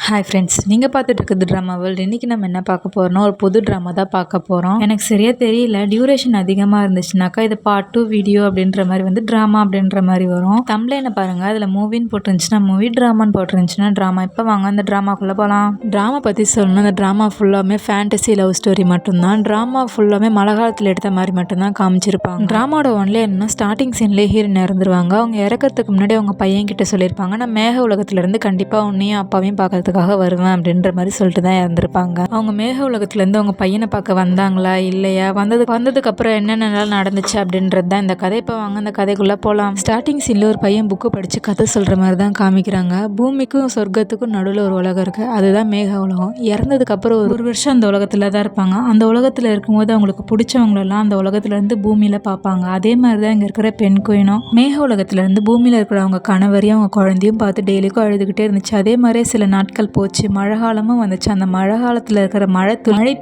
Hi friends, நீங்கள் பார்த்துட்டு இருக்கிறது ட்ராமா வேர்ல்டு. இன்றைக்கி நம்ம என்ன பார்க்க போகிறோம்னா ஒரு புது ட்ராமா தான் பார்க்க போகிறோம். எனக்கு சரியாக தெரியல, டியூரேஷன் அதிகமாக இருந்துச்சுனாக்கா இது பார்ட் 2 வீடியோ அப்படின்ற மாதிரி வந்து ட்ராமா அப்படின்ற மாதிரி வரும். தம்ப்லைனை பாருங்கள், அதில் மூவின்னு போட்டுருந்துச்சுன்னா மூவி, ட்ராமான்னு போட்டுருந்துச்சுன்னா ட்ராமா. இப்போ வாங்க அந்த ட்ராமாக்குள்ளே போகலாம். ட்ராமா பற்றி சொல்லணும், அந்த ட்ராமா ஃபுல்லாமே ஃபேண்டசி லவ் ஸ்டோரி மட்டும்தான். ட்ராமா ஃபுல்லாமே மழை காலத்தில் எடுத்த மாதிரி மட்டும்தான் காமிச்சிருப்பாங்க. ட்ராமாவோட ஒன்லே என்னன்னா ஸ்டார்டிங் சீன்லேயே ஹீரோயின் இறந்துருவாங்க. அவங்க இறக்கிறதுக்கு முன்னாடி அவங்க பையன் கிட்ட சொல்லியிருப்பாங்க, நான் மேக உலகத்துலேருந்து கண்டிப்பாக உன்னையும் அப்பாவையும் பார்க்கறதுக்காக வருவேன் அப்படின்ற மாதிரி சொல்லிட்டு தான் இறந்துருப்பாங்க. அவங்க மேக உலகத்துலேருந்து அவங்க பையனை பார்க்க வந்தாங்களா இல்லையா, வந்ததுக்கு அப்புறம் என்னென்ன நடந்துச்சு அப்படின்றது தான் இந்த கதை. இப்போ வாங்க அந்த கதைக்குள்ளே போகலாம். ஸ்டார்டிங் சீனில் ஒரு பையன் புக்கு படித்து கதை சொல்கிற மாதிரி தான் காமிக்கிறாங்க. பூமிக்கும் சொர்க்கத்துக்கும் நடுவில் ஒரு உலகம் இருக்குது, அதுதான் மேக உலகம். இறந்ததுக்கப்புறம் ஒரு வருஷம் அந்த உலகத்தில் தான் இருப்பாங்க. அந்த உலகத்தில் இருக்கும்போது அவங்களுக்கு பிடிச்சவங்களெல்லாம் அந்த உலகத்துலேருந்து பூமியில் பார்ப்பாங்க. அதே மாதிரி தான் இங்கே இருக்கிற பெண் குயினும் மேக உலகத்துலேருந்து பூமியில் இருக்கிற அவங்க கணவரையும் அவங்க குழந்தையும் பார்த்து டெய்லிக்கும் அழுதுகிட்டே இருந்துச்சு. அதே மாதிரியே சில நாட்கள் போச்சு, மழை காலமும் வந்துச்சு. அந்த மழை காலத்தில் இருக்கிற மழை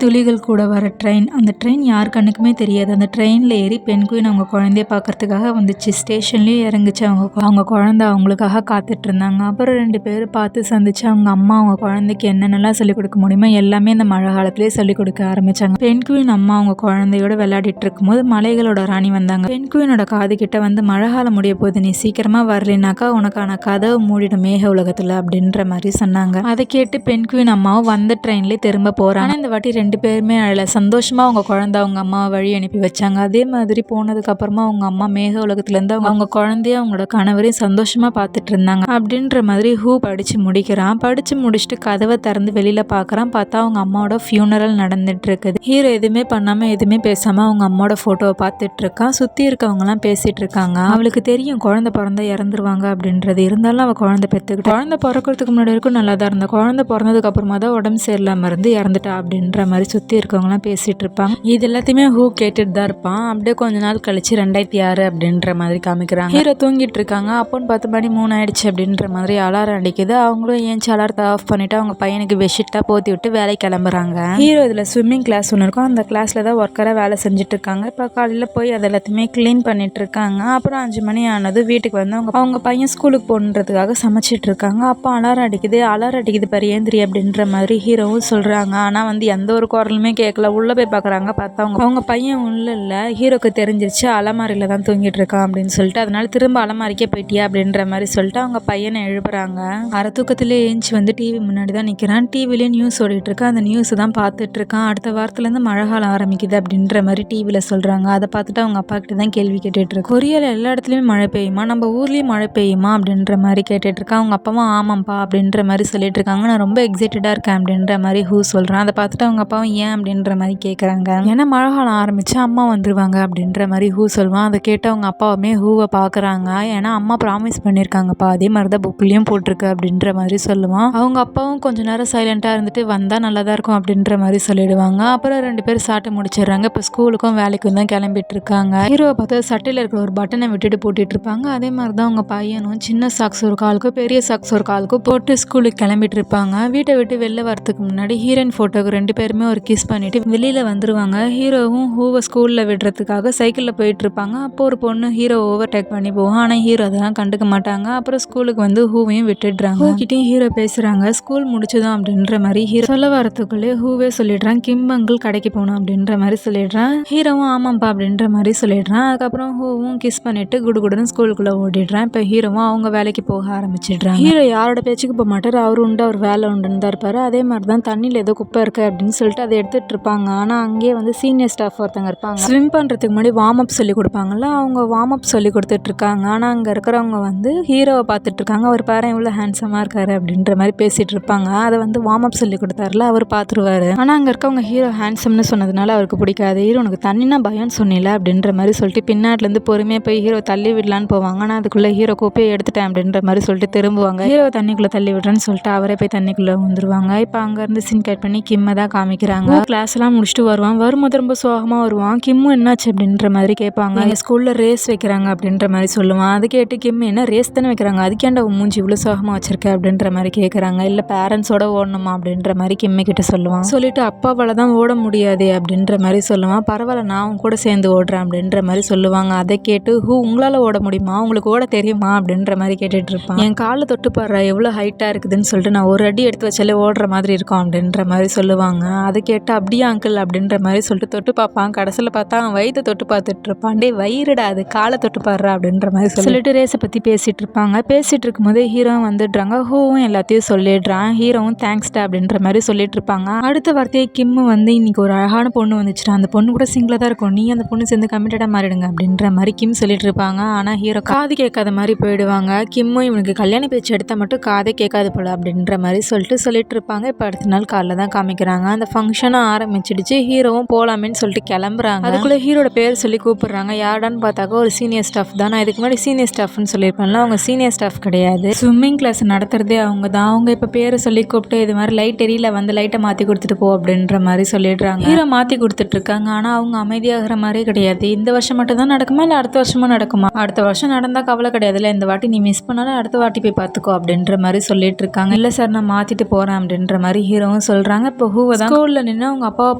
துளிகள் கூட வர ட்ரெயின், அந்த ட்ரெயின் யார் கண்ணுக்குமே தெரியாது. அந்த ட்ரெயினில் ஏறி பெண் குயின் அவங்க குழந்தைய பார்க்கறதுக்காக வந்துச்சு. ஸ்டேஷன்லேயே இறங்குச்சு. அவங்க குழந்தை அவங்களுக்காக காத்துட்டு இருந்தாங்க. அப்புறம் 2 பேரும் பார்த்து சந்திச்சு அவங்க அம்மா அவங்க குழந்தைக்கு என்னென்னலாம் சொல்லிக் கொடுக்க முடியுமோ எல்லாமே இந்த மழை காலத்திலேயே சொல்லிக் கொடுக்க ஆரம்பிச்சாங்க. பெண் குயின் அம்மா அவங்க குழந்தையோட விளையாடிட்டு இருக்கும்போது மலைகளோட ராணி வந்தாங்க. பெண் குயினோட காது கிட்ட வந்து மழை காலம் முடிய போகுது, நீ சீக்கிரமா வரலைனாக்கா உனக்கான கதவை மூடிடும் மேக உலகத்துல அப்படின்ற மாதிரி சொன்னாங்க. அதை கேட்டு பெண் குயின் அம்மாவும் வந்த ட்ரெயின்லேயே திரும்ப போகிறாங்க. இந்த வாட்டி 2 பேருமே அழல, சந்தோஷமாக அவங்க குழந்தை அவங்க அம்மாவை வழி அனுப்பி வச்சாங்க. அதே மாதிரி போனதுக்கப்புறமா அவங்க அம்மா மேக உலகத்துலேருந்து அவங்க குழந்தைய அவங்களோட கணவரையும் சந்தோஷமாக பார்த்துட்டு இருந்தாங்க. அப்படின்ற மாதிரி ஹூ படித்து முடிக்கிறான். படித்து முடிச்சுட்டு கதவை திறந்து வெளியில் பார்க்குறான். பார்த்தா அவங்க அம்மாவோட ஃபியூனரல் நடந்துட்டு இருக்குது. ஹீரோ எதுவுமே பண்ணாமல் எதுவுமே பேசாமல் அவங்க அம்மாவோட ஃபோட்டோவை பார்த்துட்டு இருக்கான். சுற்றி இருக்கவங்கலாம் பேசிகிட்டு இருக்காங்க. அவளுக்கு தெரியும் குழந்தை பிறந்தா இறந்துருவாங்க அப்படின்றது. இருந்தாலும் அவள் குழந்தை பெற்றுக்கிட்டு குழந்தை பிறக்கிறதுக்கு முன்னாடி வரைக்கும் நல்லா தான் இருந்தா, குழந்தை பிறந்ததுக்கு அப்புறமா தான் உடம்பு சரியில்லாமல் இருந்து இறந்துட்டா அப்படின்ற மாதிரி சுற்றி இருக்கவங்களாம் பேசிகிட்டு இருப்பாங்க. இது எல்லாத்தையுமே ஹூ கேட்டுட்டு தான் இருப்பான். அப்படியே கொஞ்ச நாள் கழிச்சு 2006 அப்படின்ற மாதிரி காமிக்கிறாங்க. ஹீரோ தூங்கிட்டு இருக்காங்க. அப்போன்னு 10 மணி 3 ஆயிடுச்சு அப்படின்ற மாதிரி அலாரம் அடிக்குது. அவங்களும் ஏஞ்சி அலாரத்தை ஆஃப் பண்ணிவிட்டு அவங்க பையனுக்கு பெட்ஷீட்டாக போத்தி விட்டு வேலைக்கு கிளம்புறாங்க. ஹீரோ இதில் ஸ்விம்மிங் கிளாஸ் ஒன்று இருக்கும், அந்த கிளாஸில் தான் ஒர்க்கராக வேலை செஞ்சுட்டு இருக்காங்க. இப்போ காலையில் போய் அது எல்லாத்தையுமே க்ளீன் பண்ணிட்டு இருக்காங்க. அப்புறம் 5 மணி ஆனது வீட்டுக்கு வந்து அவங்க பையன் ஸ்கூலுக்கு போகணுன்றதுக்காக சமைச்சிட்டு இருக்காங்க. அப்போ அலாரம் அடிக்குது பாரு ஏந்திரி அப்படின்ற மாதிரி ஹீரோவும் சொல்கிறாங்க. ஆனால் வந்து எந்த ஒரு குரலுமே கேட்கல. உள்ளே போய் பார்க்குறாங்க. பார்த்தா அவங்க பையன் உள்ள இல்லை. ஹீரோக்கு தெரிஞ்சிருச்சு அலமாரியில் தான் தூங்கிட்டு இருக்கான் அப்படின்னு சொல்லிட்டு, அதனால திரும்ப அலமாரிக்கே போயிட்டியா அப்படின்ற மாதிரி சொல்லிட்டு அவங்க பையனை எழுப்புறாங்க. அரை தூக்கத்திலே ஏஞ்சி வந்து டிவி முன்னாடி தான் நிற்கிறான். டிவிலேயே நியூஸ் ஓடிட்டு இருக்கா. அந்த நியூஸ் தான் பார்த்துட்டு இருக்கான். அடுத்த வாரத்துலேருந்து மழை காலம் ஆரம்பிக்குது அப்படின்ற மாதிரி டிவியில் சொல்கிறாங்க. அதை பார்த்துட்டு அவங்க அப்பா கிட்ட தான் கேள்வி கேட்டுட்டு இருக்கு. கொரியாவில் எல்லா இடத்துலையுமே மழை பெய்யுமா, நம்ம ஊர்லேயும் மழை பெய்யுமா அப்படின்ற மாதிரி கேட்டுட்டு இருக்கா. அவங்க அப்பாவும் ஆமாம்ப்பா அப்படின்ற மாதிரி சொல்லிட்டு இருக்காங்க. நான் ரொம்ப எக்ஸைட்டடாக இருக்கேன் அப்படின்ற மாதிரி ஹூ சொல்கிறான். அதை பார்த்துட்டு அவங்க அப்பாவும் ஏன் அப்படின்ற மாதிரி கேட்குறாங்க. ஏன்னா மழை காலம் ஆரம்பிச்சு அம்மா வந்துருவாங்க அப்படின்ற மாதிரி ஹூ சொல்லுவான். அதை கேட்டு அவங்க அப்பாவுமே ஹூவை பார்க்குறாங்க. ஏன்னா அம்மா ப்ராமிஸ் பண்ணியிருக்காங்கப்பா, அதே மாதிரி தான் புக்லேயும் போட்டிருக்கு அப்படின்ற மாதிரி சொல்லுவான். அவங்க அப்பாவும் கொஞ்ச நேரம் சைலண்ட்டாக இருந்துட்டு வந்தால் நல்லா தான் இருக்கும் அப்படின்ற மாதிரி சொல்லிடுவாங்க. அப்புறம் 2 பேரும் சாப்பிட்டு முடிச்சிடுறாங்க. இப்போ ஸ்கூலுக்கும் வேலைக்கும் தான் கிளம்பிட்டு இருக்காங்க. ஹீரோவை பார்த்து சட்டையில் இருக்கிற ஒரு பட்டனை விட்டுட்டு போட்டுட்டு இருப்பாங்க. அதே மாதிரி தான் அவங்க பையனும் சின்ன சாக்ஸ் ஒரு காலுக்கும் பெரிய சாக்ஸ் ஒரு காலுக்கும் போட்டு ஸ்கூலுக்கு கிளம்பிட்டு இருப்பாங்க. வீட்டை விட்டு வெளில வரதுக்கு முன்னாடி ஹீரோயின் ஃபோட்டோக்கு 2 பேருமே ஒரு கிஸ் பண்ணிட்டு வெளியில் வந்துருவாங்க. ஹீரோவும் ஹூவை ஸ்கூலில் விடுறதுக்காக சைக்கிளில் போயிட்டு இருப்பாங்க. அப்போ ஒரு பொண்ணு ஹீரோ ஓவர்டேக் பண்ணி போகும். ஆனால் ஹீரோ அதெல்லாம் கண்டுக்க மாட்டாங்க. அப்புறம் ஸ்கூலுக்கு வந்து ஹூவையும் விட்டுடுறாங்க. ஹூக்கிட்டையும் ஹீரோ பேசுகிறாங்க. ஸ்கூல் முடிச்சுதான் அப்படின்ற மாதிரி ஹீரோ சொல்ல வரத்துக்குள்ளே ஹூவே சொல்லிடுறான், கிம் அங்கிள் கடைக்கு போகணும் அப்படின்ற மாதிரி சொல்லிடுறான். ஹீரோவும் ஆமாம்ப்பா அப்படின்ற மாதிரி சொல்லிடுறான். அதுக்கப்புறம் ஹூவும் கிஸ் பண்ணிட்டு குடுகுடுன்னு ஸ்கூலுக்குள்ளே ஓடிடுறான். இப்போ ஹீரோவும் அவங்க வேலைக்கு போக ஆரம்பிச்சிடுறாங்க. ஹீரோ யாரோட பேச்சுக்கு போக மாட்டார். அவர் உண்டு அவர் வேலை உண்டுன்னு தான் இருப்பார். அதே மாதிரி தான் தண்ணியில் ஏதோ குப்பை இருக்குது அப்படின்னு சொல்லிட்டு அதை எடுத்துகிட்டு இருப்பாங்க. ஆனால் அங்கேயே வந்து சீனியர் ஸ்டாஃப் ஒருத்தங்க இருப்பாங்க. ஸ்விம் பண்ணுறதுக்கு முன்னாடி வார்ம் அப் சொல்லி கொடுப்பாங்கல்ல, அவங்க வார்ம் அப் சொல்லி கொடுத்துட்டு இருக்காங்க. ஆனால் அங்கே இருக்கிறவங்க வந்து ஹீரோவை பார்த்துட்டு இருக்காங்க. அவர் பாரு இவ்வளோ ஹேண்ட்ஸமாக இருக்காரு அப்படின்ற மாதிரி பேசிகிட்டு இருப்பாங்க. அதை வந்து வார்ம் அப் சொல்லி கொடுத்தாருல, அவர் பார்த்துருவாரு. ஆனால் அங்கே இருக்கவங்க ஹீரோ ஹேண்ட்ஸம்னு சொன்னதுனால அவருக்கு பிடிக்காது. ஹீரோ உனக்கு தண்ணினா பயம்னு சொன்னில அப்படின்ற மாதிரி சொல்லிட்டு பின்னாட்டிலேருந்து பொறுமையாக போய் ஹீரோ தள்ளி விடலான்னு போவாங்க. ஆனால் அதுக்குள்ளே ஹீரோ கோப்பையை எடுத்துட்டேன் அப்படின்ற மாதிரி சொல்லிட்டு திரும்புவாங்க. ஹீரோ தண்ணிக்குள்ளே தள்ளி விடுறேன்னு சொல்லிட்டு அவரே போய் தண்ணிக்குள்ளே வந்துருவாங்க. இப்போ அங்கேருந்து சீன் கட் பண்ணி கிம்மை தான் காமிக்கிறாங்க. கிளாஸ் எல்லாம் முடிச்சுட்டு வருவான். வரும்போது ரொம்ப சோகமாக வருவான். கிம்மும் என்னாச்சு அப்படின்ற மாதிரி கேட்பாங்க. எங்கள் ஸ்கூலில் ரேஸ் வைக்கிறாங்க அப்படின்ற மாதிரி சொல்லுவான். அது கேட்டு கிம் என்ன ரேஸ் தானே வைக்கிறாங்க, அதுக்கேண்டா மூஞ்சி இவ்வளோ சோகமாக வச்சிருக்க அப்படின்ற மாதிரி கேட்குறாங்க. இல்லை பேரண்ட்ஸோட ஓடணுமா அப்படின்ற மாதிரி கிம்மி கிட்ட சொல்லுவான். சொல்லிட்டு அப்பாவால் தான் ஓட முடியாது அப்படின்ற மாதிரி சொல்லுவான். பரவாயில்ல நான் அவங்க கூட சேர்ந்து ஓடுறேன் அப்படின்ற மாதிரி சொல்லுவாங்க. அதை கேட்டு உங்களால் ஓட முடியுமா, உங்களுக்கு ஓட தெரியுமா அப்படின்ற மாதிரி கேட்டுட்டு இருப்பான். என் காலை தொட்டு பாடுற எவ்வளோ ஹைட்டாக இருக்குதுன்னு சொல்லிட்டு சொல்லிட்டு நான் ஒரு அடி எடுத்து வச்சாலே ஓடுற மாதிரி இருக்கும் அப்படின்ற மாதிரி சொல்லுவாங்க. அதை கேட்டு அப்படியே அங்கிள் அப்படின்ற மாதிரி சொல்லிட்டு தொட்டு பார்ப்பான். கடைசியில் பார்த்தா அவன் வயிற்றை தொட்டு பார்த்துட்டு இருப்பான். டே வயிறுடா அது, காலை தொட்டு பாடுறா அப்படின்ற மாதிரி சொல்லிட்டு ரேஸை பற்றி பேசிகிட்டு இருப்பாங்க. பேசிகிட்டு இருக்கும்போதே ஹீரோ வந்துடுறாங்க. ஹூவும் எல்லாத்தையும் சொல்லிடுறான். ஹீரோவும் தேங்க்ஸ்டா அப்படின்ற மாதிரி சொல்லிட்டு இருப்பாங்க. அடுத்த வார்த்தையை கிம்மு வந்து இன்னைக்கு ஒரு அழகான பொண்ணு வந்துச்சுட்டா, அந்த பொண்ணு கூட சிங்கிளாக தான் இருக்கும், நீ அந்த பொண்ணு சேர்ந்து கமிட்டடாக மாறிடுங்க அப்படின்ற மாதிரி கிம் சொல்லிட்டு இருப்பாங்க. ஆனால் ஹீரோ காது கேட்காத மாதிரி போயிடுவாங்க. கிம்மும் இவனுக்கு கல்யாண பேச்சு எடுத்தால் மட்டும் காதே கேட்காது போல அப்படின்ற மாதிரி சொல்லிட்டு இருப்பாங்க. இப்போ அடுத்த நாள் காலைல தான் காமிக்கிறாங்க. அந்த ஃபங்க்ஷனும் ஆரம்பிச்சிடுச்சு. ஹீரோவும் போகலாமேன்னு சொல்லிட்டு கிளம்புறாங்க. அதுக்குள்ளே ஹீரோட பேர் சொல்லி கூப்பிடுறாங்க. யாருடான்னு பார்த்தாக்கா ஒரு சீனியர் ஸ்டாஃப் தான். நான் இதுக்கு முன்னாடி சீனியர் ஸ்டாஃப்னு சொல்லியிருப்பேன்ல, அவங்க சீனியர் ஸ்டாஃப் கிடையாது, ஸ்விம்மிங் கிளாஸ் நடத்துறதே அவங்க தான். அவங்க இப்போ பேரை சொல்லி கூப்பிட்டு இது மாதிரி லைட் எரியல, வந்து லைட்டை மாற்றி கொடுத்துட்டு போ அப்படின்ற மாதிரி சொல்லிடுறாங்க. ஹீரோ மாற்றி கொடுத்துட்டு இருக்காங்க. ஆனால் அவங்க அமைதியாகிற மாதிரி கிடையாது. இந்த வருஷம் மட்டும் தான் நடக்குமா இல்லை அடுத்த வருஷமும் நடக்குமா? அடுத்த வருஷம் நடந்தால் கவலை கிடையாதுல்ல, இந்த வாட்டி நீ மிஸ் பண்ணாலும் அடுத்த வாட்டி போய் பார்த்துக்கோ அப்படின்ற மாதிரி சொல்லிட்டு இருக்காங்க. இல்லை சார் நான் மாற்றிட்டு போகிறேன் அப்படின்ற மாதிரி ஹீரோவும் சொல்கிறாங்க. இப்போ ஹூவை தான் ஸ்கூலில் நின்று அவங்க அப்பாவை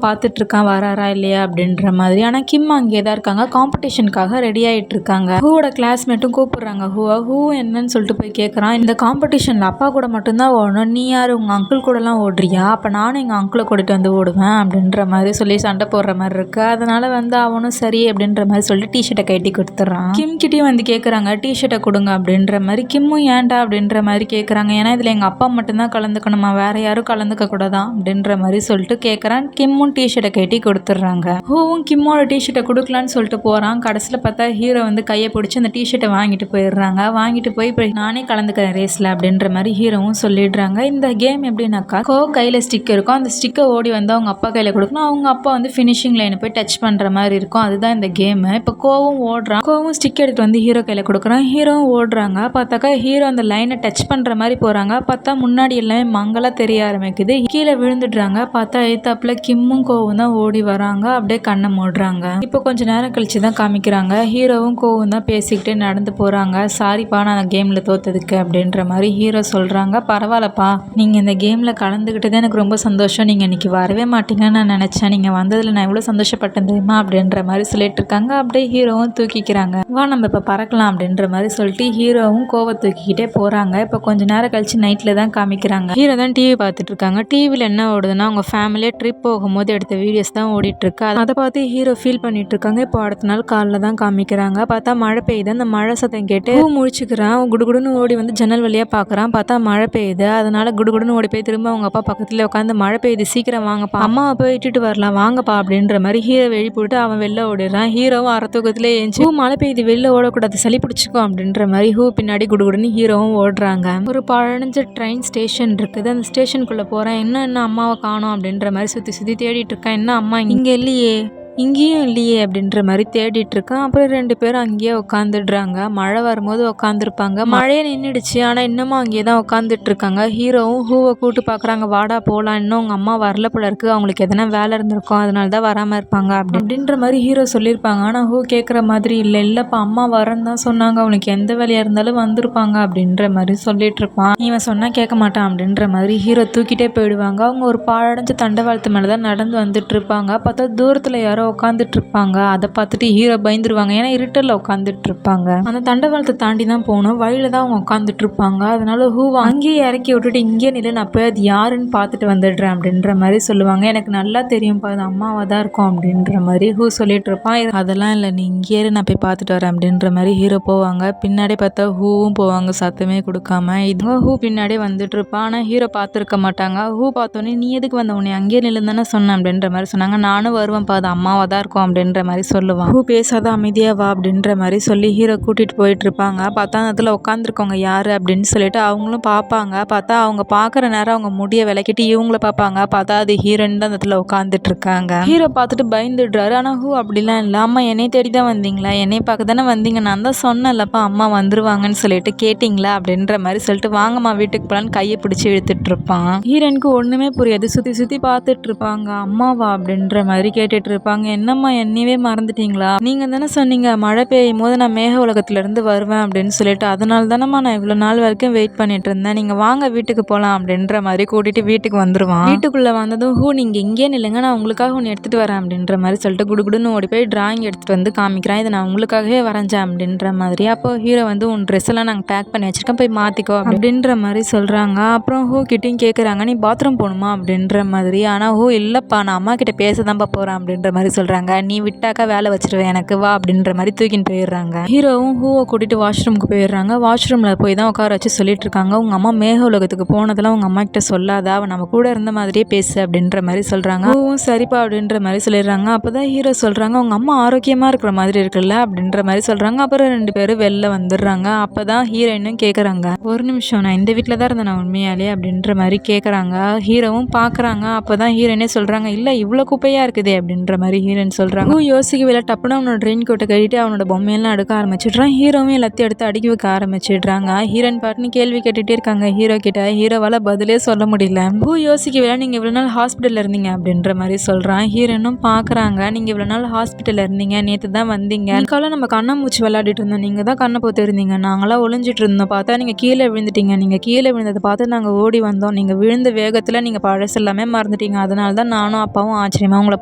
பார்த்துட்டு இருக்கான், வராரா இல்லையா அப்படின்ற மாதிரி. ஆனால் கிம் அங்கே தான் இருக்காங்க, காம்படிஷனுக்காக ரெடி ஆகிட்டு இருக்காங்க. ஹூவோட கிளாஸ்மேட்டும் கூப்பிடுறாங்க ஹூ என்னன்னு சொல்லிட்டு போய் கேட்குறான். இந்த காம்படிஷனில் அப்பா கூட மட்டும்தான் ஓடணும், நீ யார் உங்கள் அங்கிள் கூடலாம் ஓடுறியா? அப்போ நானும் எங்கள் அங்கிளை கூட்டிகிட்டு வந்து ஓடுவேன் அப்படின்ற மாதிரி சொல்லி சண்டை போடுற மாதிரி இருக்கு. அதனால வந்து அவனும் சரி அப்படின்ற மாதிரி சொல்லிட்டு டிஷர்ட்டை கட்டி கொடுத்துட்றான். கிம் கிட்டேயும் வந்து கேட்குறாங்க டிஷர்ட்டை கொடுங்க அப்படின்ற மாதிரி. கிம்மும் ஏன்டா அப்படின்ற மாதிரி கேட்குறாங்க. ஏன்னா இதில் எங்கள் அப்பா மட்டும்தான் கலந்துக்கணுமா, வேற யாரும் கலந்துக்க கூடாதான் அப்படின்ற மாதிரி சொல்லிட்டு கேட்குறான். கிம்மும் டிஷர்ட்டை கட்டி கொடுத்துட்றாங்க. ஹூவும் கிம்மோட டிஷர்ட்டை கொடுக்கலான்னு சொல்லிட்டு போகிறான். கடைசியில் பார்த்தா ஹீரோ வந்து கையை பிடிச்சி அந்த டிஷர்ட்டை வாங்கிட்டு போயிடுறாங்க. வாங்கிட்டு போய் இப்போ நானே கலந்துக்கிறேன் ரேஸில் அப்படின்ற மாதிரி ஹீரோவும் சொல்லிடுறாங்க. இந்த கேம் எப்படின்னாக்கா கையில் ஸ்டிக் இருக்கும், அந்த ஸ்டிக்கை ஓடி வந்து அவங்க அப்பா கையில் கொடுக்கணும், அவங்க அப்பா வந்து ஃபினிஷிங் லைனை போய் டச் பண்ணுற மாதிரி இருக்கும். அதுதான் இந்த கேமு. இப்போ கோவும் ஓடுறான். கோவும் ஸ்டிக் எடுத்து வந்து ஹீரோ கையில் கொடுக்குறான். ஹீரோவும் ஓடுறாங்க. பார்த்தாக்கா ஹீரோ அந்த லைனை டச் பண்ணுற மாதிரி போகிறாங்க. பார்த்தா முன்னாடி எல்லாமே மங்கலாக தெரிய ஆரம்பிக்குது. கீழே விழுந்துடுறாங்க. பார்த்தா எய்த்தாப்புல கிம்மும் கோவும் தான் ஓடி வராங்க. அப்படியே கண்ணை மூடுறாங்க. இப்போ கொஞ்சம் நேரம் கழிச்சு தான் காமிக்கிறாங்க. ஹீரோவும் கோவும் தான் பேசிக்கிட்டே நடந்து போகிறாங்க. சாரிப்பா நான் அந்த கேமில் தோத்ததுக்கு அப்படின்ற மாதிரி ஹீரோ சொல்கிறாங்க. பரவாயில்லப்பா, நீங்கள் இந்த கேமில் கலந்துக்கிட்டது எனக்கு ரொம்ப சந்தோஷம், நீங்கள் இன்னைக்கு வரவே மாட்டீங்கன்னு நான் நினச்சேன், நீங்கள் வந்ததில் நான் எவ்வளோ சந்தோஷப்பட்டேன் தெரியுமா அப்படின்ற மாதிரி சொல்லிட்டு இருக்காங்க. அப்படியே ஹீரோவும் தூக்கிக்கிறாங்க. வா நம்ம இப்போ பறக்கலாம் அப்படின்ற மாதிரி சொல்லிட்டு ஹீரோவும் கோவை தூக்கிக்கிட்டே போகிறாங்க. இப்போ கொஞ்சம் நேரம் கழிச்சு நைட்டில் தான் காமிக்கிறாங்க. ஹீரோ தான் டிவி பார்த்துட்டு இருக்காங்க. டிவியில் என்ன ஓடுதுன்னா அவங்க ஃபேமிலியாக ட்ரிப் போகும்போது எடுத்த வீடியோஸ் தான் ஓடிட்டு இருக்கு. அதை பார்த்து ஹீரோ ஃபீல் பண்ணிட்டு இருக்காங்க. இப்போ அடுத்த நாள் காலைல தான் காமிக்கிறாங்க. பார்த்தா மழை பெய்யுது. அந்த மழை சத்தம் கேட்டு முழிச்சுக்கிறான். குடுகுடுன்னு ஓடி வந்து ஜன்னல் வழியாக பார்க்குறான். பார்த்தா மழை பெய்யுது. அதனால குடுகுடுன்னு ஓடி போய் திரும்ப அவங்க அப்பா பக்கத்தில் உட்காந்து மழை பெய்யுது சீக்கிரம் வாங்கப்பா, அம்மாவை போய் விட்டுட்டு வரலாம் வாங்கப்பா அப்படின்ற மாதிரி ஹீரோ வெளி போட்டு அவன் வெளில ஓடிடுறான். ஹீரோவும் அரை தூக்கத்திலே ஏஞ்சி மழை பெய்யுது வெளில ஓடக்கூடாது சளி பிடிச்சிக்கும் அப்படின்ற மாதிரி பின்னாடி குடுகுடுன்னு ஹீரோவும் ஓடுறாங்க. ஒரு பழஞ்ச ட்ரெயின் ஸ்டேஷன் இருக்குது. அந்த ஸ்டேஷனுக்குள்ளே போகிறேன். என்ன அம்மாவை காணோம் அப்படின்ற மாதிரி சுற்றி தேடிட்டு இருக்கேன். என்ன அம்மா இங்கே இல்லையே, இங்கேயும் இல்லையே அப்படின்ற மாதிரி தேடிட்டு இருக்கான். அப்புறம் 2 பேரும் அங்கேயே உட்காந்துடுறாங்க. மழை வரும்போது உட்காந்துருப்பாங்க. மழையே நின்றுடுச்சு, ஆனால் இன்னமும் அங்கேயே தான் உட்காந்துட்டு இருக்காங்க. ஹீரோவும் ஹூவை கூப்பிட்டு பார்க்குறாங்க. வாடா போகலாம், இன்னும் உங்கள் அம்மா வரல போல இருக்குது, அவங்களுக்கு எதனா வேலை இருந்திருக்கும் அதனால தான் வராமல் இருப்பாங்க அப்படின்ற மாதிரி ஹீரோ சொல்லியிருப்பாங்க. ஆனால் ஹூ கேட்குற மாதிரி இல்லைப்பா அம்மா வரேன்னு தான் சொன்னாங்க, அவனுக்கு எந்த வேலையாக இருந்தாலும் வந்திருப்பாங்க அப்படின்ற மாதிரி சொல்லிட்டு இருப்பான். இவன் சொன்னால் கேட்க மாட்டான் அப்படின்ற மாதிரி ஹீரோ தூக்கிட்டே போயிடுவாங்க. அவங்க ஒரு பாழடைஞ்ச தண்டவாளத்து மேலே தான் நடந்து வந்துட்டு இருப்பாங்க. பார்த்தா தூரத்தில் யாரோ உட்காந்துட்டு இருப்பாங்க. அதை பார்த்துட்டு ஹீரோ பயந்துருவாங்க. ஏன்னா இருட்டில் உட்காந்துட்டு இருப்பாங்க. அந்த தண்டவாளத்தை தாண்டி தான் போகணும். வழியில தான் அவங்க உட்காந்துட்டு இருப்பாங்க. அதனால ஹூவை அங்கேயே இறக்கி விட்டுட்டு இங்கே நிலை நான் போய் அது யாருன்னு பார்த்துட்டு வந்துடுறேன் அப்படின்ற மாதிரி சொல்லுவாங்க. எனக்கு நல்லா தெரியும்ப்பா அது அம்மாவாக தான் இருக்கும் அப்படின்ற மாதிரி ஹூ சொல்லிட்டு இருப்பான். அதெல்லாம் இல்லை, நீ இங்கே நான் போய் பார்த்துட்டு வரேன் அப்படின்ற மாதிரி ஹீரோ போவாங்க. பின்னாடி பார்த்தா ஹூவும் போவாங்க சத்தமே கொடுக்காம. இதுங்க ஹூ பின்னாடியே வந்துட்டு இருப்பான். ஆனால் ஹீரோ பார்த்துருக்க மாட்டாங்க. ஹூ பார்த்தோன்னே நீ எதுக்கு வந்த, உன்னை அங்கேயே நிலை தானே சொன்னேன் அப்படின்ற மாதிரி சொன்னாங்க. நானும் வருவேன்ப்பா அது அம்மாவாக தான் இருக்கும் அப்படின்ற மாதிரி சொல்லுவான். ஹூ பேசாத அமைதியா வா அப்படின்ற மாதிரி சொல்லி ஹீரோ கூட்டிட்டு போயிட்டு இருப்பாங்க. பார்த்தா அதில் உட்காந்துருக்கவங்க யாரு அப்படின்னு சொல்லிட்டு அவங்களும் பார்ப்பாங்க. பார்த்தா அவங்க பார்க்குற நேரம் அவங்க முடிய விளக்கிட்டு இவங்கள பார்ப்பாங்க. பார்த்தா அது ஹீரோயின் தான் அதில் உட்காந்துட்டு இருக்காங்க. ஹீரோ பார்த்துட்டு பயந்துடுறாரு. ஆனால் ஹூ அப்படிலாம் இல்லை, அம்மா என்னை தேடி தான் வந்தீங்களா, என்னை பார்க்க தானே வந்தீங்க, நான் தான் சொன்னேன்லப்பா அம்மா வந்துருவாங்கன்னு சொல்லிட்டு கேட்டிங்களா அப்படின்ற மாதிரி சொல்லிட்டு வாங்கம்மா வீட்டுக்கு போகலான்னு கையை பிடிச்சி இழுத்துட்டு இருப்பான். ஹீரோனுக்கு ஒன்றுமே புரியாது. சுற்றி பார்த்துட்டு இருப்பாங்க. அம்மாவா அப்படின்ற மாதிரி கேட்டுட்டு இருப்பாங்க. கேட்குறாங்க, என்னம்மா என்னையவே மறந்துட்டீங்களா? நீங்க தானே சொன்னீங்க மழை பெய்யும் போது நான் மேக உலகத்துலேருந்து வருவேன் அப்படின்னு சொல்லிட்டு, அதனால தானம்மா நான் இவ்வளோ நாள் வரைக்கும் வெயிட் பண்ணிட்டு இருந்தேன். நீங்க வாங்க வீட்டுக்கு போகலாம் அப்படின்ற மாதிரி கூட்டிட்டு வீட்டுக்கு வந்துருவான். வீட்டுக்குள்ளே வந்ததும் நீங்க இங்கேயே நில்லுங்க, நான் உங்களுக்காக ஒன்று எடுத்துட்டு வரேன் அப்படின்ற மாதிரி சொல்லிட்டு குடுகுடுன்னு ஓடி போய் டிராயிங் எடுத்துட்டு வந்து காமிக்கிறான். இதை நான் உங்களுக்காகவே வரைஞ்சேன் அப்படின்ற மாதிரி. அப்போ ஹீரோ வந்து உன் ட்ரெஸ் எல்லாம் நாங்கள் பேக் பண்ணி வச்சிருக்கேன், போய் மாத்திக்கோ அப்படின்ற மாதிரி சொல்றாங்க. அப்புறம் கிட்டையும் கேட்குறாங்க, நீ பாத்ரூம் போகணுமா அப்படின்ற மாதிரி. ஆனால் இல்லைப்பா, நான் அம்மா கிட்ட பேச தான்ப்பா போகிறேன் அப்படின்ற மாதிரி சொல்கிறாங்க. நீ விட்டாக்கா வேலை வச்சிருவேன் எனக்கு, வா அப்படின்ற மாதிரி தூக்கின்னு போயிடுறாங்க. ஹீரோவும் கூட்டிட்டு வாஷ்ரூமுக்கு போயிடுறாங்க. வாஷ்ரூமில் போய் தான் உட்கார வச்சு சொல்லிட்டு இருக்காங்க, உங்கள் அம்மா மேக உலகத்துக்கு போனதெல்லாம் உங்கள் அம்மா கிட்ட சொல்லாதா, அவன் நம்ம கூட இருந்த மாதிரியே பேசு அப்படின்ற மாதிரி சொல்கிறாங்க. சரிப்பா அப்படின்ற மாதிரி சொல்லிடுறாங்க. அப்போ தான் ஹீரோ சொல்கிறாங்க, உங்கள் அம்மா ஆரோக்கியமாக இருக்கிற மாதிரி இருக்குல்ல அப்படின்ற மாதிரி சொல்கிறாங்க. அப்புறம் 2 பேரும் வெளில வந்துடுறாங்க. அப்போ தான் ஹீரோயினும் கேட்குறாங்க, ஒரு நிமிஷம், நான் இந்த வீட்டில் தான் இருந்தேன் நான் உண்மையாலே அப்படின்ற மாதிரி கேட்குறாங்க. ஹீரோவும் பார்க்குறாங்க. அப்போ தான் ஹீரோயினே சொல்கிறாங்க, இல்லை இவ்வளோ குப்பையாக இருக்குதே அப்படின்ற மாதிரி ஹீரோயின் சொல்கிறாங்க. யோசிக்கவில்லை, டப்புன்னு அவனோட ரெயின் கோட்டை கட்டிட்டு அவனோட பொம்மையெல்லாம் எடுக்க ஆரம்பிச்சிடுறான். ஹீரோவும் எல்லாத்தையும் எடுத்து அடுக்கி வைக்க ஆரம்பிச்சிடுறாங்க. ஹீரோயின் பாட்டுன்னு கேள்வி கேட்டுகிட்டே இருக்காங்க ஹீரோ கிட்ட. ஹீரோவால் பதிலே சொல்ல முடியல. யோசிக்கவில்லை, நீங்கள் இவ்வளோ நாள் ஹாஸ்பிட்டலில் இருந்தீங்க அப்படின்ற மாதிரி சொல்கிறான். ஹீரோயினும் பார்க்குறாங்க, நீங்கள் இவ்வளோ நாள் ஹாஸ்பிட்டலில் இருந்தீங்க, நேற்று தான் வந்தீங்க, காலம் நம்ம கண்ணாமூச்சி விளையாடிட்டு இருந்தோம், நீங்கள் தான் கண்ணை போட்டு இருந்தீங்க, நாங்களாம் ஒளிஞ்சிட்டு இருந்தோம், பார்த்தா நீங்கள் கீழே விழுந்துட்டீங்க, நீங்கள் கீழே விழுந்ததை பார்த்து நாங்கள் ஓடி வந்தோம், நீங்கள் விழுந்த வேகத்தில் நீங்கள் பழசு எல்லாமே மறந்துட்டீங்க, அதனால தான் நானும் அப்பாவும் ஆச்சரியமாக உங்களை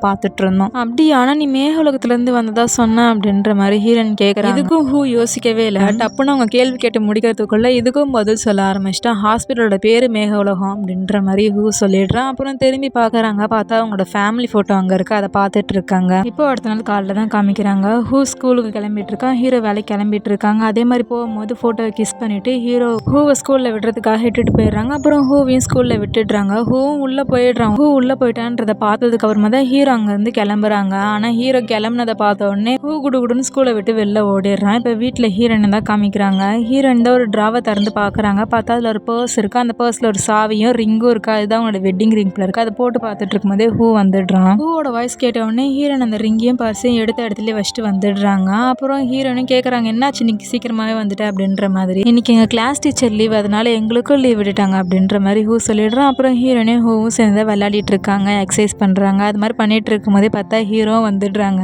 பார்த்துட்டு இருந்தோம். அப்படி ஆனால் நீ மேக உலகத்துலேருந்து வந்ததா சொன்ன அப்படின்ற மாதிரி ஹீரோயின் கேட்குறாங்க. இதுக்கும் யோசிக்கவே இல்லை. டப்புன்னு அவங்க கேள்வி கேட்டு முடிக்கிறதுக்குள்ள இதுக்கும் பதில் சொல்ல ஆரம்பிச்சிட்டான். ஹாஸ்பிட்டலோட பேர் மேக உலகம் அப்படின்ற மாதிரி சொல்லிடுறான். அப்புறம் திரும்பி பார்க்குறாங்க. பார்த்தா அவங்களோட ஃபேமிலி ஃபோட்டோ அங்கே இருக்குது, அதை பார்த்துட்டு இருக்காங்க. இப்போ அடுத்த நாள் காலையில் தான் காமிக்கிறாங்க. ஸ்கூலுக்கு கிளம்பிட்டு இருக்கான், ஹீரோ வேலைக்கு கிளம்பிட்டு இருக்காங்க. அதே மாதிரி போகும்போது ஃபோட்டோவை கிஸ் பண்ணிட்டு ஹீரோ ஸ்கூலில் விடுறதுக்காக இட்டுட்டு போயிடுறாங்க. அப்புறம் ஹூவையும் ஸ்கூலில் விட்டுடுறாங்க. உள்ளே போயிடுறான். உள்ளே போயிட்டான்றதை பார்த்ததுக்கு அப்புறமா தான் ஹீரோ அங்கேருந்து கிளம்புறாங்க. ஆனால் ஹீரோ கிளம்புனதை பார்த்த உடனே குடுகுடுன்னு ஸ்கூலை விட்டு வெளில ஓடிடுறான். இப்போ வீட்டில் ஹீரோயினை தான் காமிக்கிறாங்க. ஹீரோயின் தான் ஒரு ட்ராவை திறந்து பார்க்குறாங்க. பார்த்தா அதில் ஒரு பர்ஸ் இருக்குது. அந்த பர்ஸில் ஒரு சாவியும் ரிங்கும் இருக்குது. அதுதான் அவனோட வெட்டிங் ரிங் இருக்குது. அதை போட்டு பார்த்துட்டு இருக்கும்போதே வந்துடுறான். ஹூவோட வாய்ஸ் கேட்ட உடனே ஹீரோயின் அந்த ரிங்கையும் பர்ஸையும் எடுத்த இடத்துல வச்சுட்டு வந்துடுறாங்க. அப்புறம் ஹீரோயினும் கேட்குறாங்க, என்னாச்சு இன்னைக்கு சீக்கிரமாகவே வந்துட்டேன் அப்படின்ற மாதிரி. இன்னைக்கு எங்கள் கிளாஸ் டீச்சர் லீவ், அதனால எங்களுக்கும் லீவ் விட்டுட்டாங்க அப்படின்ற மாதிரி சொல்லிடுறான். அப்புறம் ஹீரோயினையும் சேர்ந்து விளையாடிட்டு இருக்காங்க, எக்ஸசைஸ் பண்ணுறாங்க. அது மாதிரி பண்ணிட்டு இருக்கும்போதே பார்த்தா ஹீரோ வந்துடுறாங்க.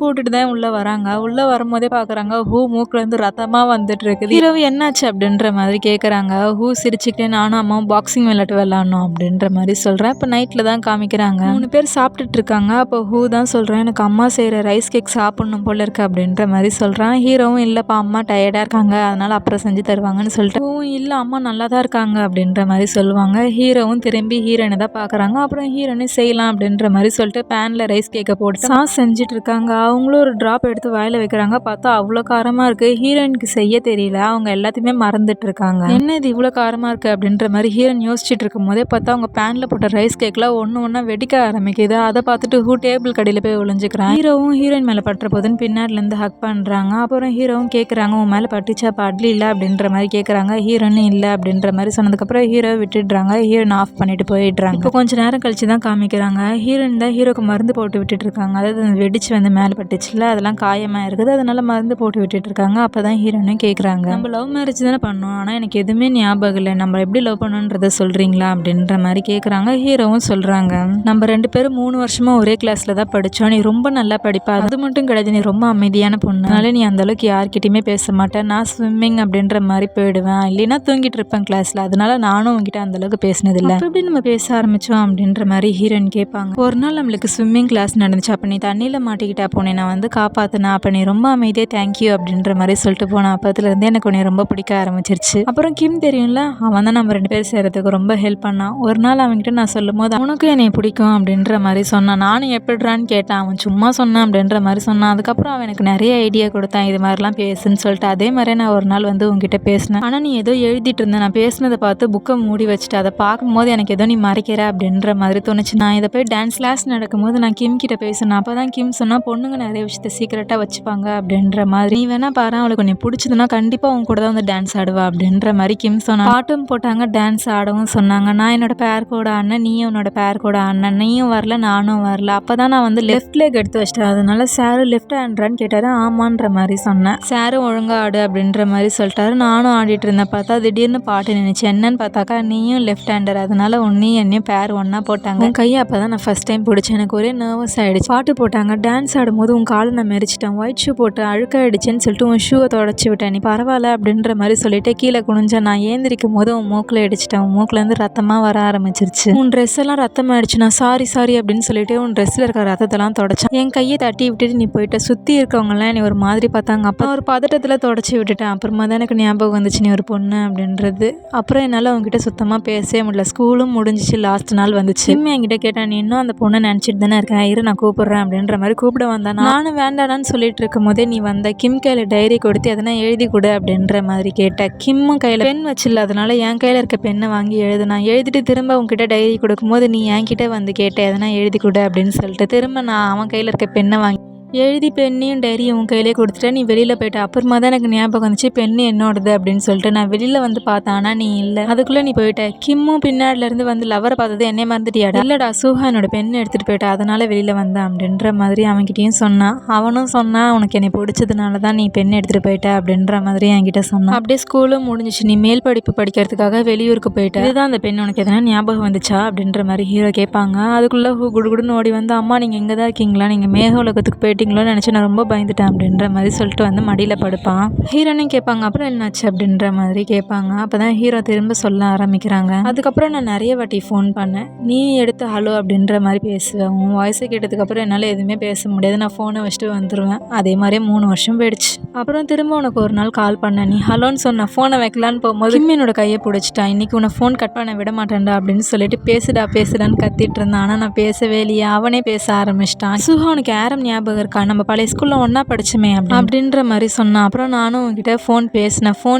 கூட்டிட்டு தான் உள்ள வராங்க. உள்ள வரும்போதே பார்க்குறாங்க மூக்குல இருந்து ரத்தமாக வந்துட்டு இருக்குது. ஹீரோ என்னாச்சு அப்படின்ற மாதிரி கேட்குறாங்க. சிரிச்சுக்கிட்டே, நானும் அம்மாவும் பாக்ஸிங் விளையாட்டு விளையாடணும் அப்படின்ற மாதிரி சொல்கிறேன். இப்போ நைட்டில் தான் காமிக்கிறாங்க. 3 பேர் சாப்பிட்டுட்டு இருக்காங்க. அப்போ தான் சொல்கிறேன், எனக்கு அம்மா செய்கிற ரைஸ் கேக் சாப்பிடணும் போல இருக்கு அப்படின்ற மாதிரி சொல்கிறான். ஹீரோவும் இல்லைப்பா அம்மா டயர்டாக இருக்காங்க, அதனால அப்புறம் செஞ்சு தருவாங்கன்னு சொல்லிட்டு, இல்லை அம்மா நல்லா தான் இருக்காங்க அப்படின்ற மாதிரி சொல்லுவாங்க. ஹீரோவும் திரும்பி ஹீரோயினை தான் பார்க்குறாங்க. அப்புறம் ஹீரோயினை செய்யலாம் அப்படின்ற மாதிரி சொல்லிட்டு பேனில் ரைஸ் கேக்கை போட்டு செஞ்சுட்டு இருக்காங்க. அவங்களும் ஒரு ட்ராப் எடுத்து வாயில் வைக்கிறாங்க. பார்த்தா அவ்வளோ காரமாக இருக்குது. ஹீரோயினுக்கு செய்ய தெரியல, அவங்க எல்லாத்தையுமே மறந்துட்டு இருக்காங்க. என்ன இது இவ்வளோ காரமாக இருக்குது அப்படின்ற மாதிரி ஹீரோயின் யோசிச்சுட்டு இருக்கும் போதே பார்த்தா அவங்க பேனில் போட்ட ரைஸ் கேக்கில் ஒன்று வெடிக்க ஆரம்பிக்குது. அதை பார்த்துட்டு டேபிள் கடையில் போய் ஒளிஞ்சுக்கிறான். ஹீரோவும் ஹீரோயின் மேலே பட்டுற போதுன்னு பின்னாடிலேருந்து ஹக் பண்ணுறாங்க. அப்புறம் ஹீரோவும் கேட்குறாங்க, உன் மேலே பட்டுச்சா பாட்லி இல்லை அப்படின்ற மாதிரி கேட்குறாங்க. ஹீரோன்னு இல்லை அப்படின்ற மாதிரி சொன்னதுக்கப்புறம் ஹீரோவை விட்டுடுறாங்க. ஹீரோயின் ஆஃப் பண்ணிட்டு போயிடுறாங்க. இப்போ கொஞ்சம் நேரம் கழிச்சு தான் காமிக்கிறாங்க. ஹீரோயின் தான் ஹீரோக்கு மருந்து போட்டு விட்டுட்டு இருக்காங்க. அதாவது வெடிச்சு வந்து மேலே பட்டுச்சுல, அதெல்லாம் காயமாக இருக்குது, அதனால மருந்து போட்டு விட்டுட்டு இருக்காங்க. அப்போ தான் ஹீரோயினும் கேட்குறாங்க, நம்ம லவ் மேரேஜ் தானே பண்ணோம், ஆனால் எனக்கு எதுவுமே ஞாபகம் இல்லை, நம்ம எப்படி லவ் பண்ணணுன்றதை சொல்கிறீங்களா அப்படின்ற மாதிரி கேட்குறாங்க. ஹீரோவும் சொல்கிறாங்க, நம்ம 2 பேரும் 3 வருஷமாக ஒரே கிளாஸில் தான் படித்தோம், நீ ரொம்ப நல்லா படிப்பா, அது மட்டும் கிடையாது நீ ரொம்ப அமைதியான பொண்ணு, அதனால நீ அந்தளவுக்கு யார்கிட்டையுமே பேச மாட்டேன், நான் ஸ்விம்மிங் அப்படின்ற மாதிரி போயிடுவேன், இல்லைன்னா தூங்கிட்டு இருப்பேன் கிளாஸில், அதனால நானும் உங்ககிட்ட அந்தளவுக்கு பேசினதில்லை, எப்படி நம்ம பேச ஆரம்பித்தோம் அப்படின்ற மாதிரி ஹீரோயின் கேட்பாங்க. ஒரு நாள் நம்மளுக்கு ஸ்விம்மிங் கிளாஸ் நடந்துச்சு, அப்போ நீ தண்ணியில் மாட்டிக்கிட்டா போனே, நான் வந்து காப்பாற்றினேன், அப்போ நீ ரொம்ப அமைதியாக தேங்க்யூ அப்படின்ற மாதிரி சொல்லிட்டு போனேன், அப்போதுலேருந்து எனக்கு உன்னை ரொம்ப பிடிக்க ஆரம்பிச்சிருச்சு. அப்புறம் கிம் தெரியும்ல, அவன் தான் நம்ம 2 பேரும் செய்கிறதுக்கு ரொம்ப ஹெல்ப் பண்ணான். ஒரு நாள் அவன்கிட்ட நான் சொல்லும் போது உனக்கும் என்னை பிடிக்கும் அப்படின்ற மாதிரி சொன்னான். நானும் எப்படிறான்னு கேட்டேன், அவன் சும்மா சொன்னான் அப்படின்ற மாதிரி சொன்னான். அதுக்கப்புறம் அவன் எனக்கு நிறைய ஐடியா கொடுத்தான், இது மாதிரிலாம் பேசுன்னு சொல்லிட்டு. அதே மாதிரி நான் ஒரு நாள் வந்து உங்ககிட்ட பேசினேன், ஆனால் நீ ஏதோ எழுதிட்டு இருந்தேன், நான் பேசினதை பார்த்து புக்கை மூடி வச்சுட்டு அதை பார்க்கும்போது எனக்கு ஏதோ நீ மறைக்கிற அப்படின்ற மாதிரி தோணுச்சு. நான் இதை போய் டான்ஸ் கிளாஸ் நடக்கும்போது நான் கிம் கிட்ட பேசினேன். அப்போ தான் கிம் சொன்னால் பொண்ணுங்க நிறைய விஷயத்த சீக்கிரட்டாக வச்சுப்பாங்க அப்படின்ற மாதிரி, நீ வேணா பாரு, அவளுக்கு கொஞ்சம் பிடிச்சதுன்னா கண்டிப்பாக உன் கூட தான் வந்து டான்ஸ் ஆடுவா அப்படின்ற மாதிரி கிம் சொன்னான். பாட்டும் போட்டாங்க, டான்ஸ் ஆடவும் சொன்னாங்க. நான் என்னோட பேர் கூட ஆடினேன், நீயும் உன்னோட பேர் கூட ஆடினேன், நீயும் வரல நானும் வரல. அப்போ தான் நான் வந்து லெஃப்ட் லெக் எடுத்து வச்சிட்டேன், அதனால சாரு லெஃப்ட் ஹேண்ட்ரான்னு கேட்டாரு. ஆமான்ற மாதிரி சொன்னேன். சாரு ஒழுங்கா ஆடு அப்படின்ற மாதிரி சொல்லிட்டாரு. நானும் ஆடிட்டு இருந்தேன். பார்த்தா திடீர்னு பாட்டு நினைச்சு என்னன்னு பார்த்தாக்கா நீயும் லெஃப்ட் ஹேண்டர், அதனால உன்னையும் என்னையும் பேர் ஒன்றா போட்டாங்க. உன் கையை அப்போ தான் நான் ஃபர்ஸ்ட் டைம் பிடிச்சேன். எனக்கு ஒரே நர்வஸ் ஆகிடுச்சு. ஆயிடுச்சு. பாட்டு போட்டாங்க. டான்ஸ் ஆடும்போது உன் காலை நான் மெரிச்சிட்டேன், ஒயிட் ஷூ போட்டு அழுக்காயிடுச்சுன்னு சொல்லிட்டு உன் ஷூவை தொடச்சி விட்டேன், நீ பரவாயில்ல அப்படின்ற மாதிரி சொல்லிட்டு கீழே குனிஞ்சா. நான் ஏந்திரிக்கும் போது உன் மூக்கில் அடிச்சிட்டேன், உன் மூக்கிலேருந்து ரத்தமாக வர ஆரம்பிச்சிருச்சு, உன் ட்ரெஸ் எல்லாம் ரத்தம் ஆயிடுச்சு, நான் சாரி அப்படின்னு சொல்லிட்டு உன் ட்ரெஸ்ஸில் இருக்கிற ரத்தத்தெல்லாம் தொடச்சேன். என் கையை தட்டி விட்டுட்டு நீ போயிட்ட. சுற்றி இருக்கவங்கலாம் நீ ஒரு மாதிரி பார்த்தாங்க. அப்போ ஒரு பதட்டத்தில் தொடச்சி விட்டுட்டேன். அப்புறமா தான் எனக்கு ஞாபகம் வந்துச்சு நீ ஒரு பொண்ணு அப்படின்றது. அப்புறம் என்னால் அவங்ககிட்ட சுத்தமாக பேசவே முடியல. ஸ்கூலும் முடிஞ்சிச்சு, லாஸ்ட் நாள் வந்துச்சு. என்கிட்ட கேட்டேன், நீ இன்னும் அந்த பொண்ணை நினச்சிட்டு தானே இருக்கேன், இரு நான் கூப்பிடுறேன் அப்படின்ற மாதிரி கூப்பிட வந்தேன். நானும் வேண்டாடான்னு சொல்லிட்டு இருக்கும் போதே நீ வந்த. கிம் கையில் டைரி கொடுத்து எதனா எழுதி கொடு அப்படின்ற மாதிரி கேட்டேன். கிம்மும் கையில் பென் வச்சில்ல, அதனால என் கையில் இருக்க பெண்ணை வாங்கி எழுதுனா. எழுதிட்டு திரும்ப உங்ககிட்ட டைரி கொடுக்கும்போது நீ என்கிட்ட வந்து கேட்ட எதனா எழுதி கொடு அப்படின்னு சொல்லிட்டு திரும்ப நான் அவன் கையில் இருக்க பெண்ணை வாங்கி எழுதி பெண்ணையும் டைரியும் உன் கையிலே கொடுத்துட்டேன். நீ வெளியில் போயிட்ட. அப்புறமா தான் எனக்கு ஞாபகம் வந்துச்சு பெண்ணு என்னோடது அப்படின்னு சொல்லிட்டு நான் வெளியில் வந்து பார்த்தேன், ஆனால் நீ இல்லை. அதுக்குள்ளே நீ போயிட்ட. கிம்மும் பின்னாடிலேருந்து வந்து லவரை பார்த்தது என்னை மறந்துட்டியாடா? இல்லைடா, சூஹா என்னோட பெண்ணை எடுத்துகிட்டு போயிட்டா, அதனால் வெளியில் வந்தேன் அப்படின்ற மாதிரி அவன்கிட்டையும் சொன்னான். அவனும் சொன்னான், உனக்கு என்னை பிடிச்சதுனால தான் நீ பெண்ணை எடுத்துகிட்டு போயிட்ட அப்படின்ற மாதிரி என்கிட்ட சொன்னான். அப்படியே ஸ்கூலும் முடிஞ்சிச்சு, நீ மேல் படிப்பு படிக்கிறதுக்காக வெளியூருக்கு போயிட்ட. இதுதான் அந்த பெண், உனக்கு எதனா ஞாபகம் வந்துச்சா அப்படின்ற மாதிரி ஹீரோ கேட்பாங்க. அதுக்குள்ளே குடுகுடுன்னு ஓடி வந்து, அம்மா நீங்கள் இங்கே தான் இருக்கீங்களா, நீங்கள் மேக உலகத்துக்கு போயிட்டீங்களோன்னு நினச்சி நான் ரொம்ப பயந்துட்டேன் அப்படின்ற மாதிரி சொல்லிட்டு வந்து மடியில் படுப்பான். ஹீரோனையும் கேட்பாங்க, அப்புறம் என்னாச்சு அப்படின்ற மாதிரி கேட்பாங்க. அப்போ தான் ஹீரோ திரும்ப சொல்ல ஆரம்பிக்கிறாங்க. அதுக்கப்புறம் நான் நிறைய வாட்டி ஃபோன் பண்ணேன், நீ எடுத்து ஹலோ அப்படின்ற மாதிரி பேசுவேன். உன் வாய்ஸை கேட்டதுக்கப்புறம் என்னால் எதுவுமே பேச முடியாது, நான் ஃபோனை வச்சுட்டு வந்துடுவேன். அதே மாதிரியே 3 வருஷம் போயிடுச்சு. அப்புறம் திரும்ப உனக்கு ஒரு நாள் கால் பண்ணேன், நீ ஹலோன்னு சொன்ன. ஃபோனை வைக்கலான்னு போகும்போது கிம் என்னோட கையை பிடிச்சிட்டான். இன்றைக்கி உன்னை ஃபோன் கட் பண்ண விட மாட்டேன்டா அப்படின்னு சொல்லிட்டு பேசுடான்னு கத்திட்டு இருந்தான். ஆனால் நான் பேசவே இல்லையா, அவனே பேச ஆரம்பிச்சிட்டான். சுஹா உனக்கு யாரும் ஞாபகம் இருக்கா, நம்ம பழைய ஸ்கூலில் ஒன்றா படிச்சுமே அப்படின்ற மாதிரி சொன்னான். அப்புறம் நானும் உங்ககிட்ட ஃபோன்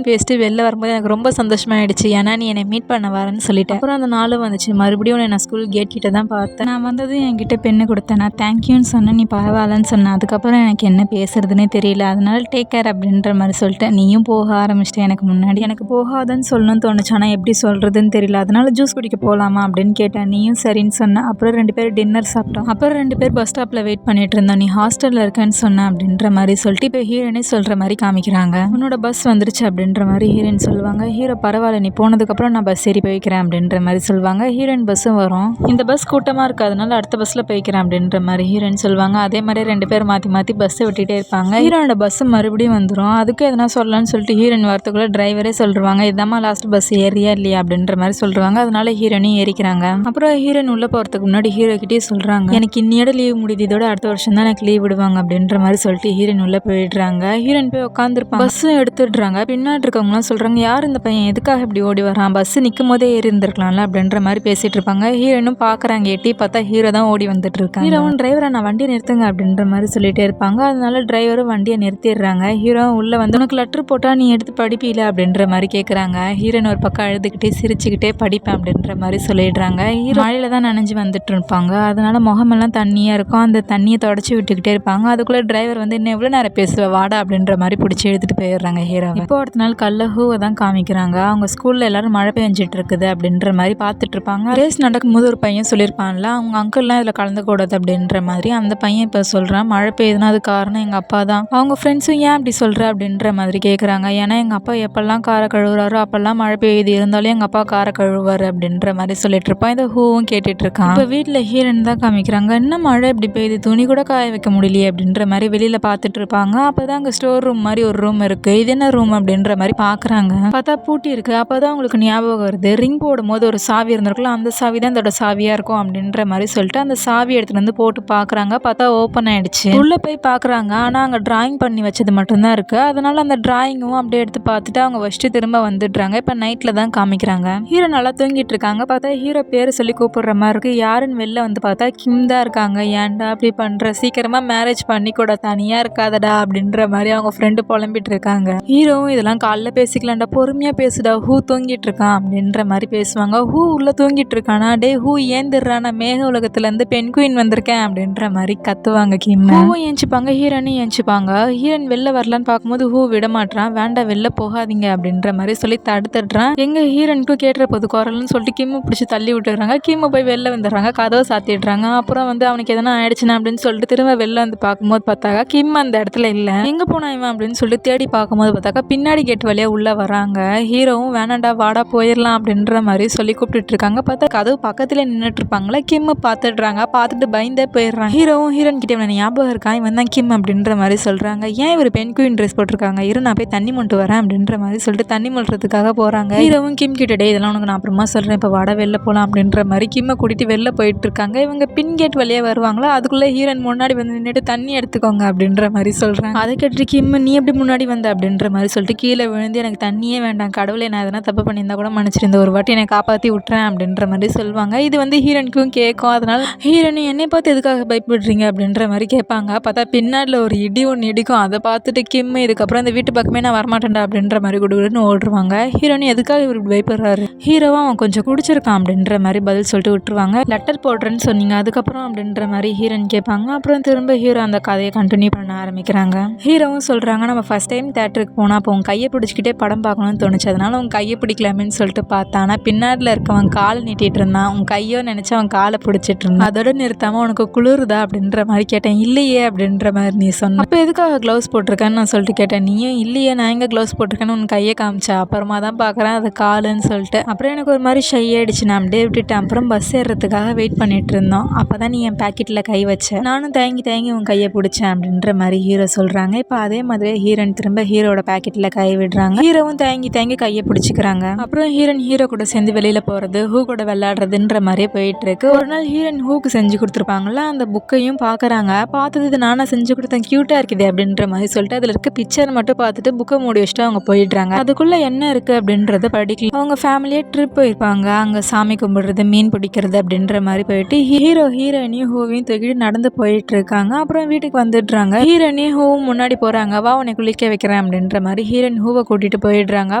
பேசிட்டு வெளில வரும்போது எனக்கு ரொம்ப சந்தோஷமாயிடுச்சு, ஏன்னா நீ என்னை மீட் பண்ண வரேன்னு சொல்லிட்டேன். அப்புறம் அந்த நாளும் வந்துச்சு. மறுபடியும் நான் ஸ்கூல் கேட் கிட்ட தான் பார்த்தேன். நான் வந்ததும் என்கிட்ட பெண்ணு கொடுத்தேன். நான் தேங்க்யூன்னு சொன்னேன், நீ பரவாயில்லன்னு சொன்னேன். அதுக்கப்புறம் எனக்கு என்ன பேசுறதுன்னே தெரியல, அதனால டேக் கேர் அப்படின்ற மாதிரி சொல்லிட்டேன். நீயும் போக ஆரம்பிச்சிட்டேன். எனக்கு முன்னாடி எனக்கு போகாதன்னு சொல்லணும்னு தோணுச்சு, ஆனால் எப்படி சொல்கிறதுன்னு தெரியல. அதனால ஜூஸ் குடிக்க போகலாமா அப்படின்னு கேட்டேன். நீயும் சரின்னு சொன்னேன். அப்புறம் 2 பேர் டின்னர் சாப்பிட்டோம். அப்புறம் 2 பேர் பஸ் ஸ்டாப்பில் வெயிட் பண்ணிட்டு இருந்தோம். நீ ஹாஸ்டலில் இருக்கேன்னு சொன்னேன் அப்படின்ற மாதிரி சொல்லிட்டு இப்போ ஹீரோனே சொல்கிற மாதிரி காமிக்கிறாங்க. உன்னோட பஸ் வந்துருச்சு அப்படின்ற மாதிரி ஹீரோயின் சொல்லுவாங்க. ஹீரோ பரவாயில்ல, நீ போனதுக்கப்புறம் நான் பஸ் ஏறி போய்க்கிறேன் அப்படின்ற மாதிரி சொல்லுவாங்க. ஹீரோயின் பஸ்ஸும் வரும். இந்த பஸ் கூட்டமாக இருக்காதனால அடுத்த பஸ்ஸில் போய்க்கிறேன் அப்படின்ற மாதிரி ஹீரோயின் சொல்லுவாங்க. அதே மாதிரி 2 பேர் மாற்றி பஸ்ஸை விட்டுட்டே இருப்பாங்க. ஹீரோனோட பஸ் மறுபடியும் வந்துடும். அதுக்கு எதனா சொல்லலாம்னு சொல்லிட்டு ஹீரோயின் வரத்துக்குள்ள டிரைவரே சொல்லிடுவாங்க, இதாம்மா லாஸ்ட் பஸ் ஏறியா இல்லையா அப்படின்ற மாதிரி சொல்லுவாங்க. அதனால ஹீரோனையும் ஏறிக்கிறாங்க. அப்புறம் ஹீரோயின் உள்ள போகிறதுக்கு முன்னாடி ஹீரோ கிட்டே சொல்கிறாங்க, எனக்கு இன்னையோட லீவ் முடியுது, இதோட அடுத்த வருஷம் தான் எனக்கு லீவ் விடுவாங்க அப்படின்ற மாதிரி சொல்லிட்டு ஹீரோயின் உள்ள போயிடுறாங்க. ஹீரோயின் போய் உட்காந்துருப்பாங்க. பஸ்ஸும் எடுத்துடுறாங்க. பின்னாடி இருக்கவங்களாம் சொல்கிறாங்க, யார் இந்த பையன், எதுக்காக இப்படி ஓடி வரான், பஸ் நிற்கும் போதே ஏறி இருந்திருக்கலாம்ல அப்படின்ற மாதிரி பேசிட்டு இருப்பாங்க. ஹீரோயினும் பார்க்குறாங்க, எட்டி பார்த்தா ஹீரோ தான் ஓடி வந்துட்டு இருக்காங்க. ஹீரோவும் டிரைவரை நான் வண்டியை நிறுத்துங்க அப்படின்ற மாதிரி சொல்லிட்டே இருப்பாங்க. அதனால டிரைவரும் வண்டியை நிறுத்திடுறாங்க. ஹீரோ உள்ள வந்து, உனக்கு லெட்டர் போட்டால் நீ எடுத்து படிப்பீல அப்படின்ற மாதிரி கேட்குறாங்க. ஹீரோயின் ஒரு பக்கம் அழுதுகிட்டே சிரிச்சுக்கிட்டே படிப்பேன் அப்படின்ற மாதிரி சொல்லிடுறாங்க. ஹீரோ மழையில தான் நனைஞ்சு வந்துட்டு இருப்பாங்க. அதனால முகமெல்லாம் தண்ணியாக இருக்கும். அந்த தண்ணியை தொடச்சி விட்டுக்கிட்டே இருப்பாங்க. அதுக்குள்ளே டிரைவர் வந்து இன்னும் எவ்வளோ நேரம் பேசுவ வாடா அப்படின்ற மாதிரி பிடிச்சி எடுத்துகிட்டு போயிடுறாங்க ஹீரோவை. இப்போ அடுத்த நாள் கல்ல ஹூவை தான் காமிக்கிறாங்க. அவங்க ஸ்கூலில் எல்லாரும் மழை பெஞ்சிட்டு இருக்குது அப்படின்ற மாதிரி பார்த்துட்டு இருப்பாங்க. ரேஸ் நடக்கும்போது ஒரு பையன் சொல்லியிருப்பான்ல, அவங்க அங்கிள்லாம் இதில் கலந்துக்கூடாது அப்படின்ற மாதிரி. அந்த பையன் இப்போ சொல்கிறான், மழை பெய்யுதுன்னா அது காரணம் எங்கள் அப்பா தான். அவங்க ஃப்ரெண்ட்ஸும் ஏன் அப்படி சொல்கிற அப்படின்ற மாதிரி கேட்குறாங்க. ஏன்னா எங்கள் அப்பா எப்பெல்லாம் காரை கழுவுறாரோ அப்பெல்லாம் மழை பெய்யுது, இருந்தாலும் எங்கள் அப்பா காரை கழுவுவார் அப்படின்ற மாதிரி சொல்லிட்டு இருப்பான். இதை ஹூவும் கேட்டுட்டு இருக்கான். இப்போ வீட்டில் ஹீரோயின் தான் காமிக்கிறாங்க. இன்னும் மழை இப்படி பெய்யுது, துணி கூட காய வைக்க முடியலையே அப்படின்ற மாதிரி வெளியில் பார்த்துட்டு இருப்பாங்க. அப்போ தான் அங்கே ஸ்டோர் ரூம் மாதிரி ஒரு ரூம் இருக்குது. இது என்ன ரூம் அப்படின்ற மாதிரி பார்க்குறாங்க. பார்த்தா பூட்டி இருக்குது. அப்போ தான் உங்களுக்கு ஞாபகம் வருது, ரிங் போடும்போது ஒரு சாவி இருந்திருக்கலாம், அந்த சாவி தான் இதோட சாவியாக இருக்கும் அப்படின்ற மாதிரி சொல்லிட்டு அந்த சாவி எடுத்துகிட்டு வந்து போட்டு பார்க்குறாங்க. பார்த்தா ஓப்பன் ஆகிடுச்சு. உள்ளே போய் பார்க்குறாங்க. ஆனால் அங்கே டிராயிங் பண்ணி வச்சது மட்டும்தான் இருக்குது. அதனால அந்த டிராயிங்கும் அப்படியே எடுத்து பார்த்துட்டு அவங்க வச்சுட்டு திரும்ப வந்துடுறாங்க. இப்போ நைட்டில் தான் காமிக்கிறாங்க. ஹீரோ நல்லா தூங்கிட்டு இருக்காங்க. பார்த்தா ஹீரோ பேர் சொல்லி கூப்பிடுற மாதிரி இருக்குது. யாருன்னு வெளில வந்து பார்த்தா கிம் தான் இருக்காங்க. ஏன்டா அப்படி பண்ணுற, சீக்கிரமாக மேரேஜ் பண்ணி கூட, தனியாக இருக்காதடா அப்படின்ற மாதிரி அவங்க ஃப்ரெண்டு புலம்பிட்டு இருக்காங்க. ஹீரோவும் இதெல்லாம் காலைல பேசிக்கலாம்டா, பொறுமையாக பேசுடா, ஹூ தூங்கிட்டு இருக்கான் அப்படின்ற மாதிரி பேசுவாங்க. ஹூ உள்ள தூங்கிட்டு இருக்கானா, டே ஹூ ஏந்திடுறானா, மேக உலகத்துலேருந்து பெண் குயின் வந்திருக்கேன் அப்படின்ற மாதிரி கத்துவாங்க. கிம் ஹூவும் ஏஞ்சிப்பாங்க, ஹீரோனையும் ஏஞ்சிப்பாங்க. ஹீரோன் வெளில வரலான்னு பார்க்கும்போது ஹூ விட மாட்டான். வேண்டாம் வெளில போகாதீங்க அப்படின்ற மாதிரி சொல்லி தடுத்துடுறான். எங்க ஹீரோனுக்கும் கேட்டுற போது குரல்னு சொல்லிட்டு கிம்மு பிடிச்சி தள்ளி விட்டுறாங்க. கிம்மு போய் வெளில வந்துடுறாங்க. கதவை சாத்திடுறாங்க. அப்புறம் வந்து அவனுக்கு எதனா ஆயிடுச்சுன்னா அப்படின்னு சொல்லிட்டு திரும்ப வெளில வந்து பார்க்கும்போது பார்த்தாக்கா கிம் அந்த இடத்துல இல்லை. எங்கே போனா இவன் அப்படின்னு சொல்லிட்டு தேடி பார்க்கும்போது பார்த்தாக்கா பின்னாடி கேட் வழியாக உள்ளே வராங்க. ஹீரோவும் வேணாண்டா வாடா போயிடலாம் அப்படின்ற மாதிரி சொல்லி கூப்பிட்டுட்டு இருக்காங்க. பார்த்தா கதவு பக்கத்துல நின்றுட்டு இருப்பாங்களா. கிம் பார்த்துடுறாங்க. பார்த்துட்டு பயந்தே போயிடுறாங்க. ஹீரோவும் ஹீரோயின் கிட்டே இவன் ஞாபகம் இருக்கா, இவன் தான் கிம் அப்படின்ற மாதிரி சொல்றாங்க. ஏன் இவர் பெண் குயின் ட்ரெஸ் போட்டிருக்காங்க, இரு நான் போய் தண்ணி மொண்டு வரேன் அப்படின்ற மாதிரி சொல்லிட்டு தண்ணி மொல்றதுக்காக போறாங்க. ஹீரோவும் கிம் கிட்ட டே இதெல்லாம் உனக்கு நான் அப்புறமா சொல்றேன், இப்போ வட வெளில போகலாம் அப்படின்ற மாதிரி கிம்மை கூட்டிட்டு வெளில போயிட்டு இருக்காங்க. இவங்க பின் கேட் வழியா வருவாங்களா, அதுக்குள்ள ஹீரோயின் முன்னாடி வந்து நின்றுட்டு தண்ணி எடுத்துக்கோங்க அப்படின்ற மாதிரி சொல்றாங்க. அதை கேட்டு கிம் நீ எப்படி முன்னாடி வந்த அப்படின்ற மாதிரி சொல்லிட்டு கீழே விழுந்து எனக்கு தண்ணியே வேண்டாம் கடவுளே, நான் எதனா தப்பு பண்ணியிருந்தா கூட மன்னிச்சிருந்த, ஒரு வாட்டி என்னை காப்பாற்றி விட்டுறேன் அப்படின்ற மாதிரி சொல்லுவாங்க. இது வந்து ஹீரோனுக்கும் கேட்கும். அதனால ஹீரோனி என்னை பார்த்து எதுக்காக பயப்படுறீங்க அப்படின்ற மாதிரி கேட்பாங்க. பார்த்தா பின்னாடியில் ஒரு இடி ஒன்று இடிக்கும். அதை பார்த்துட்டு கிம் இதுக்கப்புறம் இந்த வீட்டு பக்கமே நான் வரமாட்டேன்டா அப்படின்ற மாதிரி குடுகுடுன்னு ஓடுருவாங்க. ஹீரோனி எதுக்காக இவர் பயப்படுறாரு, ஹீரோவா அவன் கொஞ்சம் குடிச்சிருக்கான் அப்படின்ற மாதிரி பதில் சொல்லிட்டு விட்டுருவாங்க. லெட்டர் போடுறேன்னு சொன்னீங்க அதுக்கப்புறம் அப்படின்ற மாதிரி ஹீரோயின் கேட்பாங்க. அப்புறம் திரும்ப ஹீரோ அந்த கதையை கண்டினியூ பண்ண ஆரம்பிக்கிறாங்க. ஹீரோவும் சொல்கிறாங்க நம்ம ஃபஸ்ட் டைம் தேட்டருக்கு போனால் அப்போ உன் கையை பிடிச்சிக்கிட்டே படம் பார்க்கணும்னு தோணுச்சு, அதனால உன் கையை பிடிக்கலாமேன்னு சொல்லிட்டு பார்த்தானா பின்னாடியில் இருக்கவன் காலை நீட்டிகிட்டு இருந்தான். உன் கையோ நினச்சி அவன் காலை பிடிச்சிட்டு இருந்தான். அதோட நிறுத்தாமல் உனக்கு குளிருதா அப்படின்ற மாதிரி கேட்டேன். இல்லையே அப்படின்ற மாதிரி நீ சொன்ன. அப்போ எதுக்காக க்ளவுஸ் போட்டிருக்கேன்னு நான் சொல்லிட்டு கேட்டேன். நீயும் இல்லையே நான் எங்கே க்ளவுஸ் போட்டிருக்கேன்னு உன் கையை காமிச்சா, அப்புறமா தான் பார்க்குறேன் அது காலுன்னு சொல்லிட்டு. அப்புறம் எனக்கு ஒரு மாதிரி ஷை ஆயிடுச்சு, நான் அப்படியே விட்டுட்டேன். அப்புறம் பஸ் ஏறுறதுக்காக வெயிட் பண்ணிட்டு இருந்தோம். அப்போ தான் நீ என் பேக்கெட்டில் கை வச்ச, நானும் தேங்கி தேங்கி உன் கையை பிடிச்சேன் அப்படின்ற மாதிரி ஹீரோ சொல்கிறாங்க. இப்போ அதே மாதிரி ஹீரோயின் திரும்ப ஹீரோட பேக்கெட்டில் கை விடுறாங்க. ஹீரோவும் தேங்கி தேங்கி கையை பிடிச்சிக்கிறாங்க. அப்புறம் ஹீரோயின் ஹீரோ கூட சேர்ந்து வெளியில் போகிறது, ஹூ கூட விளையாடுறதுன்ற மாதிரியே போயிட்டு இருக்கு. ஒரு நாள் ஹீரோயின் ஹூக்கு செஞ்சு கொடுத்துருப்பாங்கல்ல, அந்த புக்கையும் பார்க்குறாங்க. பார்த்தது இது நானாக செஞ்சு கொடுத்தேன், க்யூட்டாக இருக்குது அப்படின்ற மாதிரி சொல்லிட்டு அதில் இருக்க பிக்சர் மட்டும் பார்த்துட்டு புக்கை மூடி வச்சுட்டு அவங்க போயிடுறாங்க. அதுக்குள்ளே என்ன இருக்குது அப்படின்றத படிக்கல. அவங்க ஃபேமிலியே ட்ரிப் போயிருப்பாங்க. அங்கே சாமி கும்பிடுறது, மீன் பிடிக்கிறது அப்படின்ற மாதிரி போயிட்டு ஹீரோ ஹீரோயினையும் ஹூவையும் தூக்கிட்டு நடந்து போயிட்டு இருக்காங்க. அப்புறம் வீட்டுக்கு வந்துடுறாங்க. ஹீரோயினையும் ஹூவும் முன்னாடி போகிறாங்க. வா உன்னை குளிக்க வைக்கிறேன் அப்படின்ற மாதிரி ஹீரோயின் ஹூவை கூட்டிகிட்டு போயிடுறாங்க.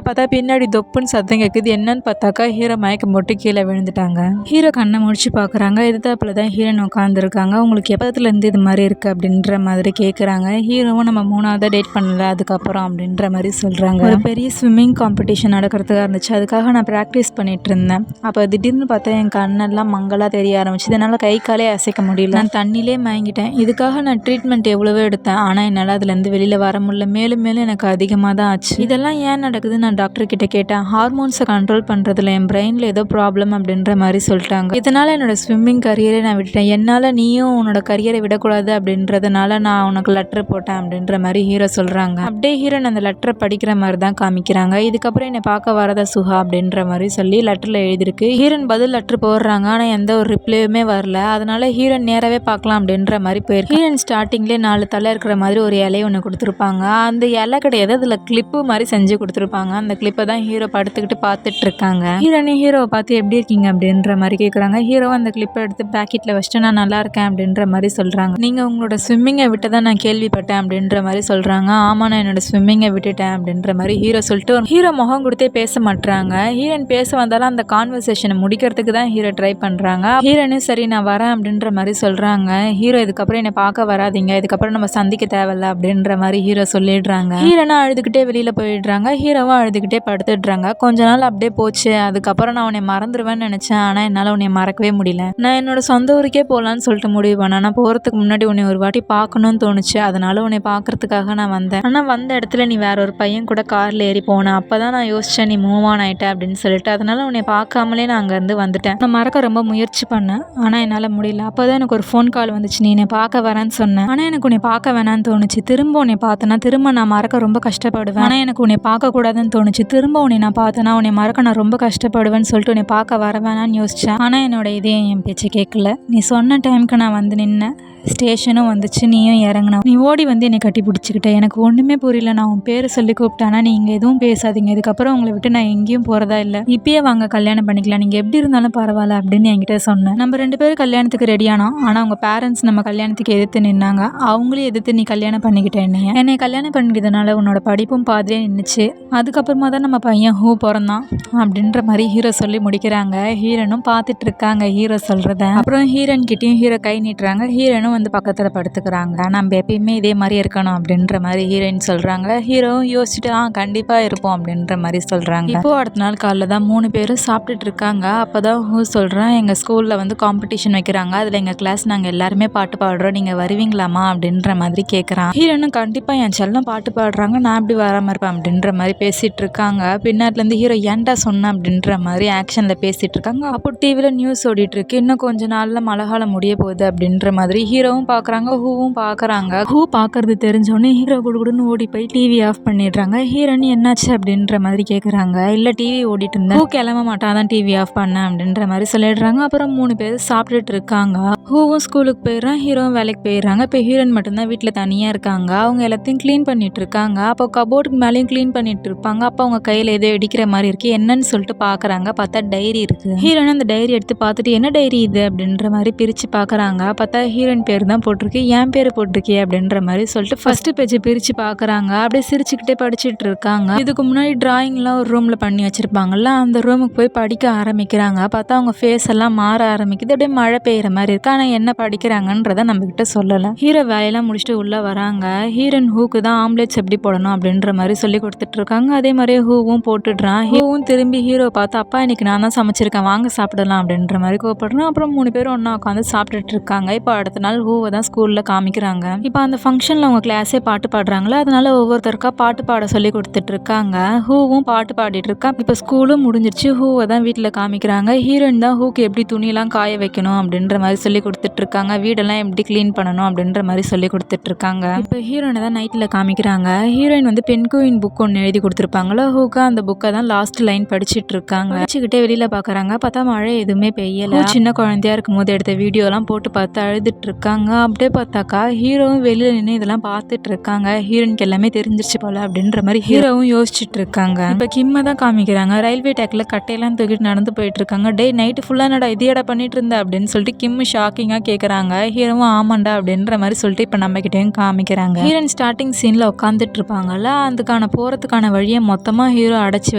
பார்த்தா பின்னாடி தொப்புன்னு சத்தம் கேட்குது. என்னன்னு பார்த்தாக்கா ஹீரோ மயக்கம் போட்டு கீழே விழுந்துட்டாங்க. ஹீரோ கண்ணை முடிச்சு பார்க்குறாங்க. எதிர்த்தாப்புல தான் ஹீரோயின் உட்காந்துருக்காங்க. உங்களுக்கு எப்பத்துலேருந்து இது மாதிரி இருக்குது அப்படின்ற மாதிரி கேட்குறாங்க. ஹீரோவும் நம்ம 3ஆவதாக டேட் பண்ணல அதுக்கப்புறம் அப்படின்ற மாதிரி சொல்கிறாங்க. ஒரு பெரிய ஸ்விம்மிங் காம்படிஷன் நடக்கிறதுக்காக இருந்துச்சு, அதுக்காக நான் ப்ராக்டிஸ் பண்ணிட்டு இருந்தேன். அப்போ திடீர்னு பார்த்தா என் கண்ணெல்லாம் மங்கலாக தெரிய ஆரம்பிச்சு, இதனால் கை காலே அசைக்க முடியல, நான் தண்ணியிலே மயங்கிட்டேன். இதுக்காக நான் ட்ரீட்மெண்ட் எவ்வளவோ எடுத்தேன், ஆனால் என்னால் அதுலேருந்து வெளியில் வர முடியல, மேலும் மேலும் எனக்கு அதிகமாக தான் ஆச்சு. இதெல்லாம் ஏன் நடக்குது நான் டாக்டர் கிட்ட கேட்டேன். ஹார்மோன்ஸை கண்ட்ரோல் பண்ணுறதுல என் பிரெயினில் ஏதோ ப்ராப்ளம் அப்படின்ற மாதிரி சொல்லிட்டாங்க. இதனால் என்னோட ஸ்விம்மிங் கரியரை நான் விட்டுட்டேன், என்னால் நீயும் உன்னோட கரியரை விடக்கூடாது அப்படின்றதுனால நான் உனக்கு லெட்டர் போட்டேன் அப்படின்ற மாதிரி ஹீரோ சொல்கிறாங்க. அப்படியே ஹீரோன் அந்த லெட்டரை படிக்கிற மாதிரி தான் காமிக்கிறாங்க. இதுக்கப்புறம் என்னை பார்க்க வரதா சுஹா அப்படின்ற மாதிரி சொல்லி லெட்டரில் எழுதிருக்கு. ஹீரோன் பதில் லெட்டர் போடுறாங்க, ஆனால் எந்த ஒரு ரிப்ளையுமே வரல. அதனால ஹீரோன் நேராகவே பார்க்கலாம் அப்படின்ற மாதிரி போயிருக்கு. ஹீரோன் ஸ்டார்டிங்லேயே 4 தலை இருக்கிற மாதிரி ஒரு இலையை ஒன்று கொடுத்துருப்பாங்க. அந்த இலை கிடையாது, அதில் கிளிப்பு மாதிரி செஞ்சு கொடுத்துருப்பாங்க. அந்த கிளிப்பை தான் ஹீரோ படுத்துக்கிட்டு பார்த்துட்டு இருக்காங்க. ஹீரோனே ஹீரோவை பார்த்து எப்படி இருக்கீங்க அப்படின்ற மாதிரி கேட்குறாங்க. ஹீரோ அந்த கிளிப்பை எடுத்து பேக்கெட்டில் வச்சுட்டு நான் நல்லா இருக்கேன் அப்படின்ற மாதிரி சொல்கிறாங்க. நீங்கள் உங்களோட ஸ்விம்மிங்கை விட்டு தான் நான் கேள்விப்பட்டேன் அப்படின்ற மாதிரி சொல்கிறாங்க. ஆமாம் நான் என்னோட ஸ்விம்மிங்கை விட்டுட்டேன் அப்படின்ற மாதிரி ஹீரோ சொல்லிட்டு ஹீரோ முகம் கொடுத்தே பேச மாட்டுறாங்க. ஹீரோயின் பேச வந்தாலும் அந்த கான்வர்சேஷனை முடிக்கிறதுக்கு தான் ஹீரோ ட்ரை பண்ணுறாங்க. ஹீரோனும் சரி நான் வரேன் அப்படின்ற மாதிரி சொல்கிறாங்க. ஹீரோ இதுக்கப்புறம் என்னை பார்க்க வராதிங்க, இதுக்கப்புறம் நம்ம சந்திக்க தேவையில்ல அப்படின்ற மாதிரி ஹீரோ சொல்லிடுறாங்க. ஹீரோனா அழுதுகிட்டே வெளியில் போயிடுறாங்க. ஹீரோவும் அழுதுகிட்டே படுத்துடுறாங்க. கொஞ்ச நாள் அப்படியே போச்சு. அதுக்கப்புறம் நான் உன்னை மறந்துடுவேன்னு நினச்சேன், ஆனால் என்னால் உன்னை மறக்கவே முடியல. நான் என்னோட சொந்த ஊருக்கே போகலான்னு சொல்லிட்டு முடிவு பண்ணேன். நான் போகிறதுக்கு முன்னாடி உன்னை ஒரு வாட்டி பார்க்கணும்னு தோணுச்சு, அதனால உன்னை பார்க்கறதுக்காக நான் வந்தேன். ஆனால் வந்த இடத்துல நீ வேற ஒரு பையன் கூட காரில் ஏறி போனேன். அப்போ தான் நான் யோசித்தேன் நீ மூவ் ஆன் ஆகிட்ட அப்படின்னு சொல்லிட்டு, அதனால உன்னை பார்க்காமலே நான் அங்கேருந்து வந்துட்டேன். நான் மறக்க ரொம்ப முயற்சி பண்ணேன், ஆனால் என்னால் முடியல. அப்போ தான் எனக்கு ஒரு ஃபோன் கால் வந்துச்சு, நீ என்னை பார்க்க வரேன்னு சொன்னேன். ஆனால் எனக்கு உன்னை பார்க்க வேணான்னு தோணுச்சு. திரும்ப உன்னை பார்த்தேன்னா திரும்ப நான் மறக்க ரொம்ப கஷ்டப்படுவேன். ஆனால் எனக்கு உன்னை பார்க்கக்கூடாதுன்னு தோணுச்சு. திரும்ப உன்னை நான் பார்த்தேன்னா உன்னை மறக்க நான் ரொம்ப கஷ்டப்படுவேன்னு சொல்லிட்டு உன்னை பார்க்க வர வேணான்னு யோசித்தேன். ஆனால் என்னோட இதே என் பேச்சு கேட்கல. நீ சொன்ன டைமுக்கு நான் வந்து நின்னேன். ஸ்டேஷனும் வந்துச்சு, நீயும் இறங்கின. நீ ஓடி வந்து என்னை கட்டி பிடிச்சிக்கிட்ட. எனக்கு ஒன்றுமே புரியல. நான் உன் பேரை சொல்லி கூப்பிட்டானா நீங்கள் எதுவும் பேசாதீங்க, இதுக்கப்புறம் உங்களை விட்டு நான் எங்கேயும் போகிறதா இல்லை, இப்பயே வாங்க கல்யாணம் பண்ணிக்கலாம், நீங்கள் எப்படி இருந்தாலும் பரவாயில்ல அப்படின்னு என்கிட்ட சொன்னேன். நம்ம 2 பேரும் கல்யாணத்துக்கு ரெடியானோம். ஆனால் அவங்க பேரண்ட்ஸ் நம்ம கல்யாணத்துக்கு எதிர்த்து நின்னாங்க. அவங்களே எதிர்த்து நீ கல்யாணம் பண்ணிக்கிட்டேன். என்னை கல்யாணம் பண்ணிக்கிட்டதுனால உன்னோட படிப்பும் பாதியே நின்றுச்சு. அதுக்கப்புறமா தான் நம்ம பையன் ஹூ பிறந்தான் அப்படின்ற மாதிரி ஹீரோ சொல்லி முடிக்கிறாங்க. ஹீரோனும் பார்த்துட்டு இருக்காங்க ஹீரோ சொல்கிறத. அப்புறம் ஹீரோயின் கிட்டேயும் ஹீரோ கை நீட்டுறாங்க. ஹீரோனும் வந்து பக்கத்தில் படுத்துக்கிறாங்க. நம்ம எப்பயுமே இதே மாதிரி இருக்கணும் அப்படின்ற மாதிரி ஹீரோயின் சொல்கிறாங்க. ஹீரோவும் யோசிச்சுட்டு கண்டிப்பாக இருப்போம் அப்படின்ற மாதிரி சொல்கிறாங்க. இப்போது அடுத்த நாள் காலைல தான் 3 பேரும் சாப்பிட்டுட்டு இருக்காங்க. அப்போ தான் ஹூ சொல்கிறேன், எங்கள் ஸ்கூலில் வந்து காம்படிஷன் வைக்கிறாங்க, அதில் எங்கள் கிளாஸ் நாங்கள் எல்லாருமே பாட்டு பாடுறோம், நீங்கள் வருவீங்களாமா அப்படின்ற மாதிரி கேட்குறான். ஹீரோனும் கண்டிப்பாக என் செல்லம் பாட்டு பாடுறாங்க, நான் எப்படி வராமல் இருப்பேன் அப்படின்ற மாதிரி பேசிகிட்டு இருக்காங்க. பின்னாடிலேருந்து ஹீரோ ஏன்டா சொன்னேன் அப்படின்ற மாதிரி ஆக்ஷனில் பேசிகிட்டு இருக்காங்க. அப்போ டிவியில் நியூஸ் ஓடிட்டு இருக்கு, இன்னும் கொஞ்ச நாளில் மழை காலம் முடிய போகுது அப்படின்ற மாதிரி ஹீரோவும் பார்க்குறாங்க, ஹூவும் பார்க்குறாங்க. ஹூ பார்க்கறது தெரிஞ்சோடனே ஹீரோ குடுகுடுன்னு ஓடி போய் டிவி ஆஃப் பண்ணிடுறாங்க. ஹீரோனி என்னாச்சு அப்படின்ற மாதிரி கேட்குறாங்க. இல்லை டிவி ஓடிட்டு இருந்தேன், ஹூ கிளம்ப மாட்டான் தான் டிவி ஆஃப் பண்ணேன் அப்படின்ற மாதிரி சொல்லிடுறாங்க. அப்புறம் 3 பேர் சாப்பிட்டுட்டு இருக்காங்க. ஹூவும் ஸ்கூலுக்கு போயிடுறான், ஹீரோவும் வேலைக்கு போயிடுறாங்க. இப்போ ஹீரோயின் மட்டும்தான் வீட்டில் தனியாக இருக்காங்க. அவங்க எல்லாத்தையும் க்ளீன் பண்ணிட்டு இருக்காங்க. அப்போ கபோர்டுக்கு மேலேயும் க்ளீன் பண்ணிட்டு இருப்பாங்க. அப்போ அவங்க கையில் ஏதோ இடிக்கிற மாதிரி இருக்கு, என்னன்னு சொல்லிட்டு பார்க்குறாங்க. பார்த்தா டைரி இருக்கு. ஹீரோயின் அந்த டைரி எடுத்து பார்த்துட்டு என்ன டைரி இது அப்படின்ற மாதிரி பிரித்து பார்க்குறாங்க. பார்த்தா ஹீரோயின் பேர் தான் போட்டிருக்கு, என் பேர் போட்டிருக்கே அப்படின்ற மாதிரி சொல்லிட்டு ஃபர்ஸ்ட் பேஜை பிரித்து பார்க்குறாங்க. அப்படியே சிரிச்சுக்கிட்டே படிச்சுட்டு இருக்காங்க. இதுக்கு முன்னாடி டிராயிங்லாம் ஒரு ரூமில் பண்ணி வச்சிருப்பாங்கல்ல, அந்த ரூமுக்கு போய் படிக்க ஆரம்பிக்கிறாங்க. பார்த்தா அவங்க ஃபேஸ் எல்லாம் மாற ஆரம்பிக்குது, அப்படியே மழை பெய்யுற மாதிரி இருக்கு. ஆனால் என்ன படிக்கிறாங்கன்றத நம்ம கிட்ட சொல்லலை. ஹீரோ வேலையெல்லாம் முடிச்சுட்டு உள்ள வராங்க. ஹீரோயின் ஹூக்கு தான் ஆம்லெட்ஸ் எப்படி போடணும் அப்படின்ற மாதிரி சொல்லி கொடுத்துட்டு இருக்காங்க. அதே மாதிரியே ஹூவும் போட்டுடுறான். ஹூவும் திரும்பி ஹீரோ பார்த்து, அப்பா இன்னைக்கு நான் தான் சமைச்சிருக்கேன், வாங்க சாப்பிடலாம் அப்படின்ற மாதிரி கூப்பிடுறான். அப்புறம் 3 பேரும் ஒன்றா உட்காந்து சாப்பிட்டுட்டு இருக்காங்க. இப்போ அடுத்த நாள் ஹூவை தான் ஸ்கூலில் காமிக்கிறாங்க. இப்போ அந்த ஃபங்க்ஷனில் அவங்க கிளாஸே பாட்டு பாடுறாங்களா, அதனால ஒவ்வொருத்தருக்கா பாட்டு பாட சொல்லி கொடுத்துட்டு இருக்காங்க. ஹூவும் பாட்டு பாடிட்டு இருக்கா. இப்போ ஸ்கூலும் முடிஞ்சிருச்சு. ஹூவை தான் வீட்டில் காமிக்கிறாங்க. ஹீரோயின் தான் ஹூக்கு எப்படி துணியெல்லாம் காய வைக்கணும் அப்படின்ற மாதிரி சொல்லி கொடுத்துட்டு இருக்காங்க. வீடெல்லாம் எப்படி க்ளீன் பண்ணணும் அப்படின்ற மாதிரி சொல்லி கொடுத்துட்டு இருக்காங்க. இப்போ ஹீரோயினை தான் நைட்டில் காமிக்கிறாங்க. ஹீரோயின் வந்து பென்குயின் புக் ஒன்று எழுதி கொடுத்துருப்பாங்களா, ஹூக்கா அந்த புக்கை தான் லாஸ்ட் லைன் படிச்சுட்டு இருக்காங்க. படிச்சுக்கிட்டே வெளியில் பார்க்குறாங்க. பார்த்தா மழை எதுவுமே பெய்யலை. சின்ன குழந்தையா இருக்கும் போது எடுத்த வீடியோலாம் போட்டு பார்த்து அழுதுட்டு இருக்காங்க. அப்படியே பார்த்தாக்கா ஹீரோவும் வெளியில் நின்று இதெல்லாம் பார்த்துட்டு இருக்காங்க. ஹீரோயினுக்கு எல்லாமே தெரிஞ்சிருச்சு போல அப்படின்ற மாதிரி ஹீரோவும் யோசிச்சுட்டு இருக்காங்க. இப்போ கிம்மை தான் காமிக்கிறாங்க. ரயில்வே டேக்கில் கட்டையெல்லாம் தூக்கிட்டு நடந்து போயிட்டு இருக்காங்க. டே நைட்டு ஃபுல்லாக என்னடா இதையடா பண்ணிட்டு இருந்த அப்படின்னு சொல்லிட்டு கிம் ஷாக்கிங்காக கேட்குறாங்க. ஹீரோவும் ஆமாண்டா அப்படின்ற மாதிரி சொல்லிட்டு இப்போ நம்ம கிட்டேயும் காமிக்கிறாங்க. ஹீரோயின் ஸ்டார்டிங் சீனில் உட்காந்துட்டு இருப்பாங்கல்ல, அதுக்கான போகிறதுக்கான வழியை மொத்தமாக ஹீரோ அடைச்சி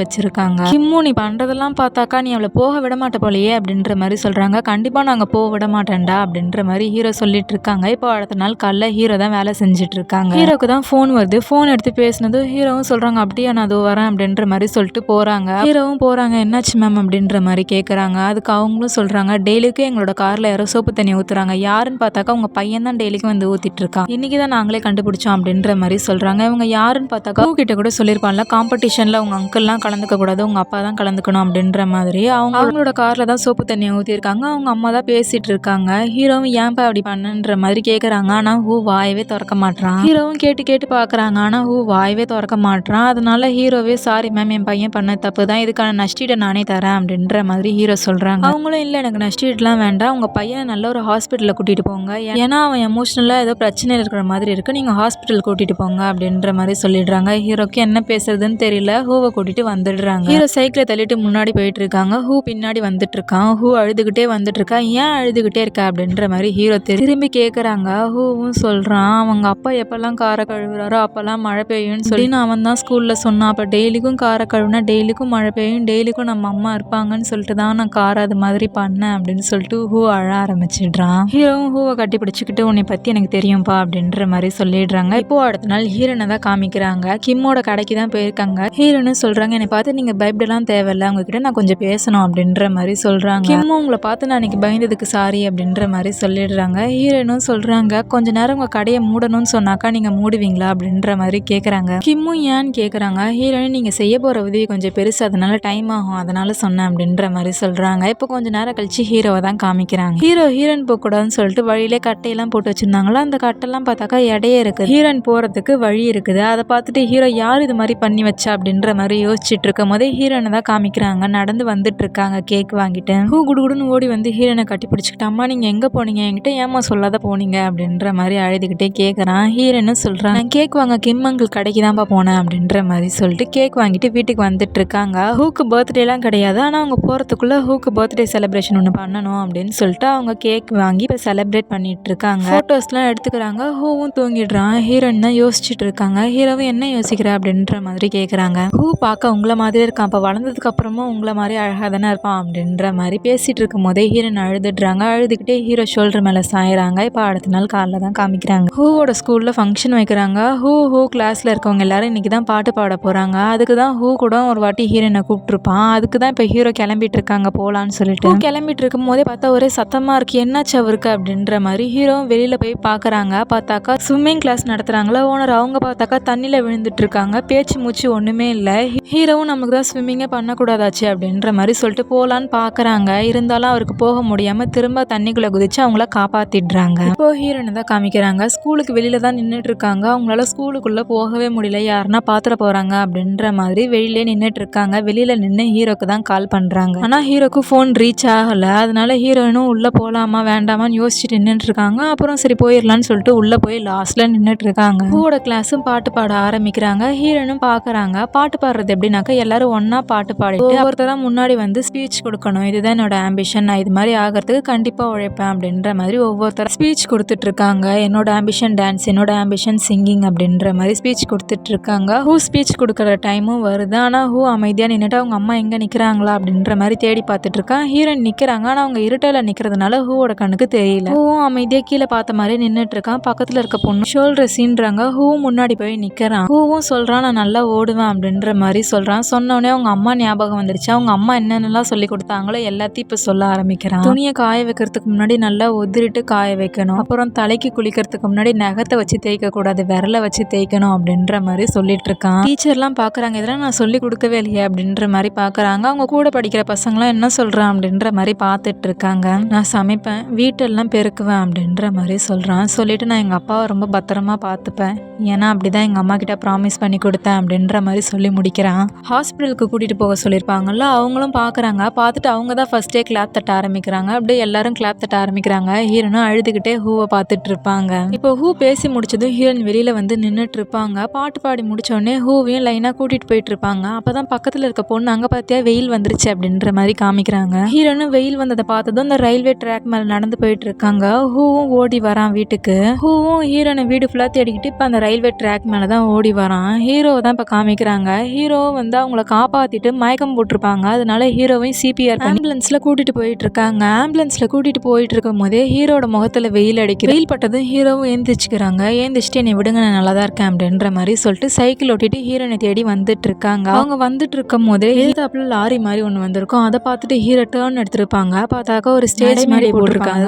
வச்சிருக்காங்க. கிம்மு நீ பண்ணுறதெல்லாம் பார்த்தாக்கா நீ அவளை போக விட மாட்ட போலையே அப்படின்ற மாதிரி சொல்கிறாங்க. கண்டிப்பாக நாங்கள் போக விட மாட்டேன்டா அப்படின்ற மாதிரி ஹீரோ சொல்லிட்டு இருக்காங்க. இப்போ அடுத்த நாள் காலைல ஹீரோ தான் வேலை செஞ்சுட்டு இருக்காங்க. ஹீரோக்கு தான் ஃபோன் வருது. ஃபோன் எடுத்து பேசினது ஹீரோவும் சொல்கிறாங்க, அப்படியே நான் அதோ வரேன் அப்படின்ற மாதிரி சொல்லிட்டு போகிறாங்க. ஹீரோவும் போகிறாங்க. என்னாச்சு மேம் அப்படின்ற மாதிரி கேட்குறாங்க. அதுக்கு அவங்களும் சொல்கிறாங்க, டெய்லிக்கும் எங்களோட காரில் யாரோ சோப்பு தண்ணி ஊற்றுறாங்க, யாருன்னு பார்த்தாக்கா உங்கள் பையன் தான் டெய்லிக்கும் வந்து ஊற்றிட்டு இருக்கான், இன்றைக்கி தான் நாங்களே கண்டுபிடிச்சோம் அப்படின்ற மாதிரி சொல்கிறாங்க. இவங்க யாருன்னு பார்த்தாக்கா கிட்ட கூட சொல்லியிருப்பான்ல, காம்படிஷனில் உங்கள் அங்கிள்லாம் கலந்துக்க கூடாது, உங்கள் அப்பா தான் கலந்துக்கணும் அப்படின்ற மாதிரி அவங்களோட காரில் தான் சோப்பு தண்ணியை ஊற்றிருக்காங்க. அவங்க அம்மா தான் பேசிகிட்டு இருக்காங்க. ஹீரோவும் ஏன்பா அப்படி பண்ணுன்ற மாதிரி கேட்குறாங்க. ஆனால் ஹூ வாயவே திறக்க மாட்டான். ஹீரோவும் கேட்டு கேட்டு பார்க்குறாங்க. ஆனால் ஹூ வாயவே திறக்க மாட்டான். அதனால ஹீரோவே சாரி மேம், என் பையன் பண்ண தப்பு தான், இதுக்கான நஷ்டீடை நானே தரேன் அப்படின்ற மாதிரி ஹீரோ சொல்கிறாங்க. அவங்களும் இல்லை எனக்கு நஷ்டீடெலாம் வேண்டாம், உங்கள் பையனை நல்ல ஒரு ஹாஸ்பிட்டலில் கூட்டிகிட்டு போங்க, ஏன்னா அவன் எமோஷ்னலாக ஏதோ பிரச்சனையில் இருக்கிற மாதிரி இருக்குது, நீங்கள் ஹாஸ்பிட்டல் கூட்டிகிட்டு போங்க அப்படின்ற மாதிரி சொல்லிடுறாங்க. ஹீரோக்கு என்ன பேசுறதுன்னு தெரியல. ஹூவை கூட்டிகிட்டு வந்துடுறாங்க. ஹீரோ சைக்கிளை தள்ளிட்டு முன்னாடி போயிட்டு இருக்காங்க. ஹூ பின்னாடி வந்துட்டு இருக்கான். ஹூ அழுதுகிட்டே வந்துட்டு இருக்கா. ஏன் அழுதுகிட்டே இருக்கா அப்படின்ற மாதிரி ஹீரோ திரும்பி கேட்குறாங்க. ஹூவும் சொல்கிறான், அவங்க அப்பா எப்போல்லாம் காரை கழுவுறாரோ அப்போல்லாம் மழை பெய்யும்னு சொல்லி அவன் தான் ஸ்கூலில் சொன்னான். அப்போ டெய்லிக்கும் காரை கழுவுனா டெய்லிக்கும் மழை பெய்யும், டெய்லிக்கும் நம்ம அம்மா இருப்பாங்கன்னு சொல்லிட்டு தான் நான் காரை அது மாதிரி பண்ணேன் அப்படின்னு சொல்லிட்டு ஹூ அழ ஆரம்பிச்சிடுறான். ஹீரோவும் ஹூவை கட்டி பிடிச்சிக்கிட்டு உன்னை பற்றி எனக்கு தெரியும்ப்பா அப்படின்ற மாதிரி சொல்லிடுறாங்க. இப்போ அடுத்த நாள் ஹீரோனை தான் காமிக்கிறாங்க. கிம்மோட கடைக்கு தான் போயிருக்காங்க. ஹீரோன்னு சொல்கிறாங்க, என்னை பார்த்து நீங்கள் பயப்படலாம் தேவையில்ல, உங்ககிட்ட நான் கொஞ்சம் பேசணும் அப்படின்ற மாதிரி சொல்கிறாங்க. கிம்மும் உங்களை பார்த்து நான் இன்னைக்கு பயந்ததுக்கு சாரி அப்படின்ற மாதிரி சொல்லிடுறாங்க. ஹீரோனும் சொல்கிறாங்க, கொஞ்ச நேரம் உங்கள் கடையை மூடணும்னு சொன்னாக்கா நீங்கள் மூடுவீங்களா அப்படின்ற மாதிரி கேட்குறாங்க. கிம்மும் ஏன்னு கேட்குறாங்க. ஹீரோயின் நீங்கள் செய்ய போகிற உதவி கொஞ்சம் பெருசு, அதனால டைம் ஆகும், அதனால சொன்னேன் அப்படின்ற மாதிரி சொல்கிறாங்க. இப்போ கொஞ்ச நேரம் கழிச்சு ஹீரோவை தான் காமிக்கிறாங்க. ஹீரோயின் போகக்கூடாதுன்னு சொல்லிட்டு வழியிலே கட்டையெல்லாம் போட்டு வச்சிருந்தாங்களா, அந்த கட்டெல்லாம் பார்த்தாக்கா இடையே இருக்குது. ஹீரோயின் போகிறதுக்கு வழி இருக்குது. அதை பார்த்துட்டு ஹீரோ யார் இது மாதிரி பண்ணி வச்சா அப்படின்ற மாதிரி யோசிச்சுட்டு இருக்கும் போதே ஹீரோனை தான் காமிக்கிறாங்க. நடந்து வந்துட்டு இருக்காங்க கேக் வாங்கிட்டு. ஹூ குடுகுடுன்னு ஓடி வந்து ஹீரோனை கட்டி பிடிச்சிக்கிட்டு, அம்மா நீங்கள் எங்கே போனீங்க, என்கிட்ட ஏமா சொல்லாத போனீங்க அப்படின்ற மாதிரி அழுதுகிட்டே கேட்குறான். ஹீரோன்னு சொல்கிறான், நான் கேக் வாங்க கிம் அங்கிள் கடைக்கு தான்ப்பா போனேன் அப்படின்ற மாதிரி சொல்லிட்டு கேக் வாங்கிட்டு வீட்டுக்கு வந்துட்டு இருக்காங்க. ஹூக்கு பர்த்டேலாம் கிடையாது, ஆனால் அவங்க போகிறதுக்குள்ளே ஹூக்கு பர்த்டே செலிப்ரேஷன் ஒன்று பண்ணணும் அப்படின்னு சொல்லிட்டு அவங்க கேக் கேக் வாங்கி இப்போ செலிப்ரேட் பண்ணிட்டு இருக்காங்க. ஃபோட்டோஸ்லாம் எடுத்துக்கிறாங்க. ஹூவும் தூங்கிடுறான். ஹீரோயின் தான் யோசிச்சுட்டு இருக்காங்க. ஹீரோவும் என்ன யோசிக்கிற அப்படின்ற மாதிரி கேட்குறாங்க. ஹூ பார்க்க உங்களை மாதிரி இருக்கான், அப்போ வளர்ந்ததுக்கு அப்புறமும் உங்களை மாதிரி அழகாக தானே இருப்பான் அப்படின்ற மாதிரி பேசிட்டு இருக்கும் போதே ஹீரோயின் அழுதுடுறாங்க. அழுதுகிட்டே ஹீரோ ஷோல்டர் மேலே சாயிறாங்க. இப்போ அடுத்த நாள் காலைல தான் காமிக்கிறாங்க. ஹூவோட ஸ்கூலில் ஃபங்க்ஷன் வைக்கிறாங்க. ஹூ கிளாஸில் இருக்கவங்க எல்லாரும் இன்னைக்கு தான் பாட்டு பாட போகிறாங்க. அதுக்கு தான் ஹூ கூட ஒரு வாட்டி ஹீரோயினை கூப்பிட்டுருப்பான். அதுக்கு தான் இப்போ ஹீரோ கிளம்பிட்டு இருக்காங்க போகலான்னு சொல்லிட்டு. கிளம்பிட்டு இருக்கும் போதே பார்த்தா ஒரே சத்தமாக இருக்குது, என்னாச்சு அவருக்கு அப்படின்ற மாதிரி. ஹீரோ வெளியில் போய் பார்க்குறாங்க. பார்த்தாக்கா ஸ்விம்மிங் கிளாஸ் நடத்துகிறாங்களா ஓனர், அவங்க பார்த்தாக்கா தண்ணியில் விழுந்துட்டு இருக்காங்க. பேச்சு மூச்சு ஒன்றுமே இல்லை. ஹீரோவும் நமக்கு தான் ஸ்விம்மிங்கே பண்ணக்கூடாதாச்சு அப்படின்ற மாதிரி சொல்லிட்டு போகலான்னு பார்க்குறாங்க. இருந்தாலும் அவருக்கு போக முடியாமல் திரும்ப தண்ணிக்குள்ளே குதிச்சு அவங்கள காப்பாற்றிடுறாங்க. இப்போ ஹீரோனை தான் காமிக்கிறாங்க. ஸ்கூலுக்கு வெளியில தான் நின்றுட்டு இருக்காங்க. அவங்களால ஸ்கூலுக்குள்ளே போகவே முடியல, யாருன்னா பாத்திர போகிறாங்க அப்படின்ற மாதிரி வெளியிலே நின்றுட்டு இருக்காங்க. வெளியில் நின்று ஹீரோக்கு தான் கால் பண்ணுறாங்க. ஆனால் ஹீரோக்கு ஃபோன் ரீச் ஆகலை. அதனால ஹீரோயினும் உள்ளே போகலாமா வேண்டாமான்னு யோசிச்சுட்டு நின்றுட்டு இருக்காங்க. அப்புறம் சரி போயிடலான்னு சொல்லிட்டு உள்ளே போய் லாஸ்ட்டில் நின்றுட்டு இருக்காங்க. ஹூவோட கிளாஸும் பாட்டு பாட ஆரம்பிக்கிறாங்க. ஹீரோயினும் பார்க்குறாங்க. பாட்டு பாடுறது எப்படின்னாக்கா எல்லாரும் ஒன்றா பாட்டு பாடிட்டு ஒவ்வொருத்தராக முன்னாடி வந்து ஸ்பீச் கொடுக்கணும், இதுதான் என்னோட ஆம்பிஷன், நான் இது மாதிரி ஆகிறதுக்கு கண்டிப்பாக உழைப்பேன் அப்படின்ற மாதிரி ஒவ்வொருத்தர ஸ்பீச் கொடுத்துட்டு இருக்காங்க. என்னோட ஆம்பிஷன் டான்ஸ், என்னோட ஆம்பிஷன் சிங்கிங் அப்படின்ற மாதிரி ஸ்பீச் கொடுத்துட்டு இருக்காங்க. ஹூ ஸ்பீச் கொடுக்குற டைமும் வருது. ஆனால் ஹூ அமைதியாக நின்றுட்டு அவங்க அம்மா எங்கே நிற்கிறாங்களா அப்படின்ற மாதிரி தேடி பார்த்துட்டு இருக்கான். ஹீரோயின் நிற்கிறாங்க. ஆனால் அவங்க இருட்டில் நிற்கிறதுனால ஹூவோட கண்ணுக்கு தெரியல. ஹூவும் அமைதியாக கீழே பார்த்த மாதிரி நின்றுட்டு இருக்கான். பக்கத்தில் இருக்க பொண்ணு ஷோல்டர் சீன்றாங்க. ஹூவும் முன்னாடி போய் நிற்கிறான். ஹூவும் சொல்கிறான், நான் நல்லா ஓடுவேன் அப்படின்ற மாதிரி சொல்கிறான். சொன்னோடனே அவங்க அம்மா ஞாபகம் வந்துருச்சு. அவங்க அம்மா என்னென்னலாம் சொல்லி கொடுத்தாங்களோ எல்லாத்தையும் இப்போ சொல்ல ஆரம்பிக்கிறான். துணியை காய வைக்கிறதுக்கு முன்னாடி நல்லா உதிரிட்டு காய வைக்கணும், அப்புறம் தலைக்கு குளிக்கிறதுக்கு முன்னாடி நகத்தை வச்சு தேய்க்க கூடாது, விரலை வச்சு தேய்க்கணும் அப்படின்ற மாதிரி சொல்லிட்டு இருக்கான். டீச்சர்லாம் பார்க்குறாங்க, இதெல்லாம் நான் சொல்லி கொடுக்கவே இல்லையே அப்படின்ற மாதிரி பார்க்குறாங்க. அவங்க கூட படிக்கிற பசங்களாம் என்ன சொல்கிறான் அப்படின்ற மாதிரி பார்த்துட்டு இருக்காங்க. நான் சமைப்பேன், வீட்டெல்லாம் பெருக்குவேன் அப்படின்ற மாதிரி சொல்கிறான். சொல்லிட்டு நான் எங்கள் அப்பாவை ரொம்ப பத்திரமா பார்த்துப்பேன், ஏன்னா அப்படிதான் எங்கள் அம்மா கிட்ட ப்ராமிஸ் பண்ணி கொடுத்தேன் அப்படின்ற மாதிரி சொல்லி முடிக்கிறான். ஹாஸ்பிட்டலுக்கு கூட்டிகிட்டு போக சொல்லியிருப்பாங்கல்ல, அவங்களும் பார்க்குறாங்க. பார்த்துட்டு அவங்க தான் ஃபர்ஸ்டே கிளாப் தட்ட ஆரம்பிக்கிறாங்க. அப்படியே எல்லாரும் கிளாப் தட்ட ஆரம்பிக்கிறாங்க. ஹீரோனும் அழுதுகிட்டே ஹூவை பார்த்துட்டு இருப்பாங்க. இப்போ ஹூ பேசி முடிச்சதும் ஹீரோயின் வெளியில வந்து நின்றுட்டு இருப்பாங்க. பாட்டு பாடி முடிச்சோடனே ஹூவையும் லைனாக கூட்டிட்டு போயிட்டு இருப்பாங்க. அப்பதான் பக்கத்தில் இருக்க பொண்ணு, அங்கே பார்த்தியா வெயில் வந்துருச்சு அப்படின்ற மாதிரி காமிக்கிறாங்க. ஹீரோனும் வெயில் வந்ததை பார்த்ததும் இந்த ரயில்வே ட்ராக் மேலே நடந்து போயிட்டு இருக்காங்க. ஹூவும் ஓடி வரான் வீட்டுக்கு. ஹூவும் ஹீரோனை வீடு ஃபுல்லாக தேடிக்கிட்டு இப்போ அந்த ரயில்வே ட்ராக் மேலே தான் ஓடி வரான். ஹீரோவை தான் இப்போ காமிக்கிறாங்க. ஹீரோ வந்து அவங்கள காப்பாற்றிட்டு மயக்கம் போட்டிருப்பாங்க. அதனால ஹீரோவையும் சிபிஆர் ஆம்புலன்ஸில் கூட்டிட்டு போயிட்டு இருக்காங்க. ஆம்புலன்ஸில் கூட்டிட்டு போயிட்டு இருக்கும் போதே ஹீரோட முகத்தில் வெயில் அடிக்குது. வெயில் பட்டதும் ஹீரோவும் ஏந்திச்சுக்கிறாங்க. ஏந்திச்சுட்டு என்னை விடுங்க, நான் நல்லா தான் இருக்கேன் அப்படின்ற மாதிரி சொல்லிட்டு சைக்கிள் ஓட்டிட்டு ஹீரோனை தேடி வந்துட்டு இருக்காங்க. அவங்க வந்துட்டு இருக்கும் போதே ஹீரோப்ல லாரி மாதிரி ஒன்று வந்திருக்கும். அதை பார்த்துட்டு ஹீரோ டேர்ன் எடுத்திருப்பாங்க. பார்த்தாக்கா ஒரு ஸ்டேஜ் மாதிரி போட்டிருக்காங்க.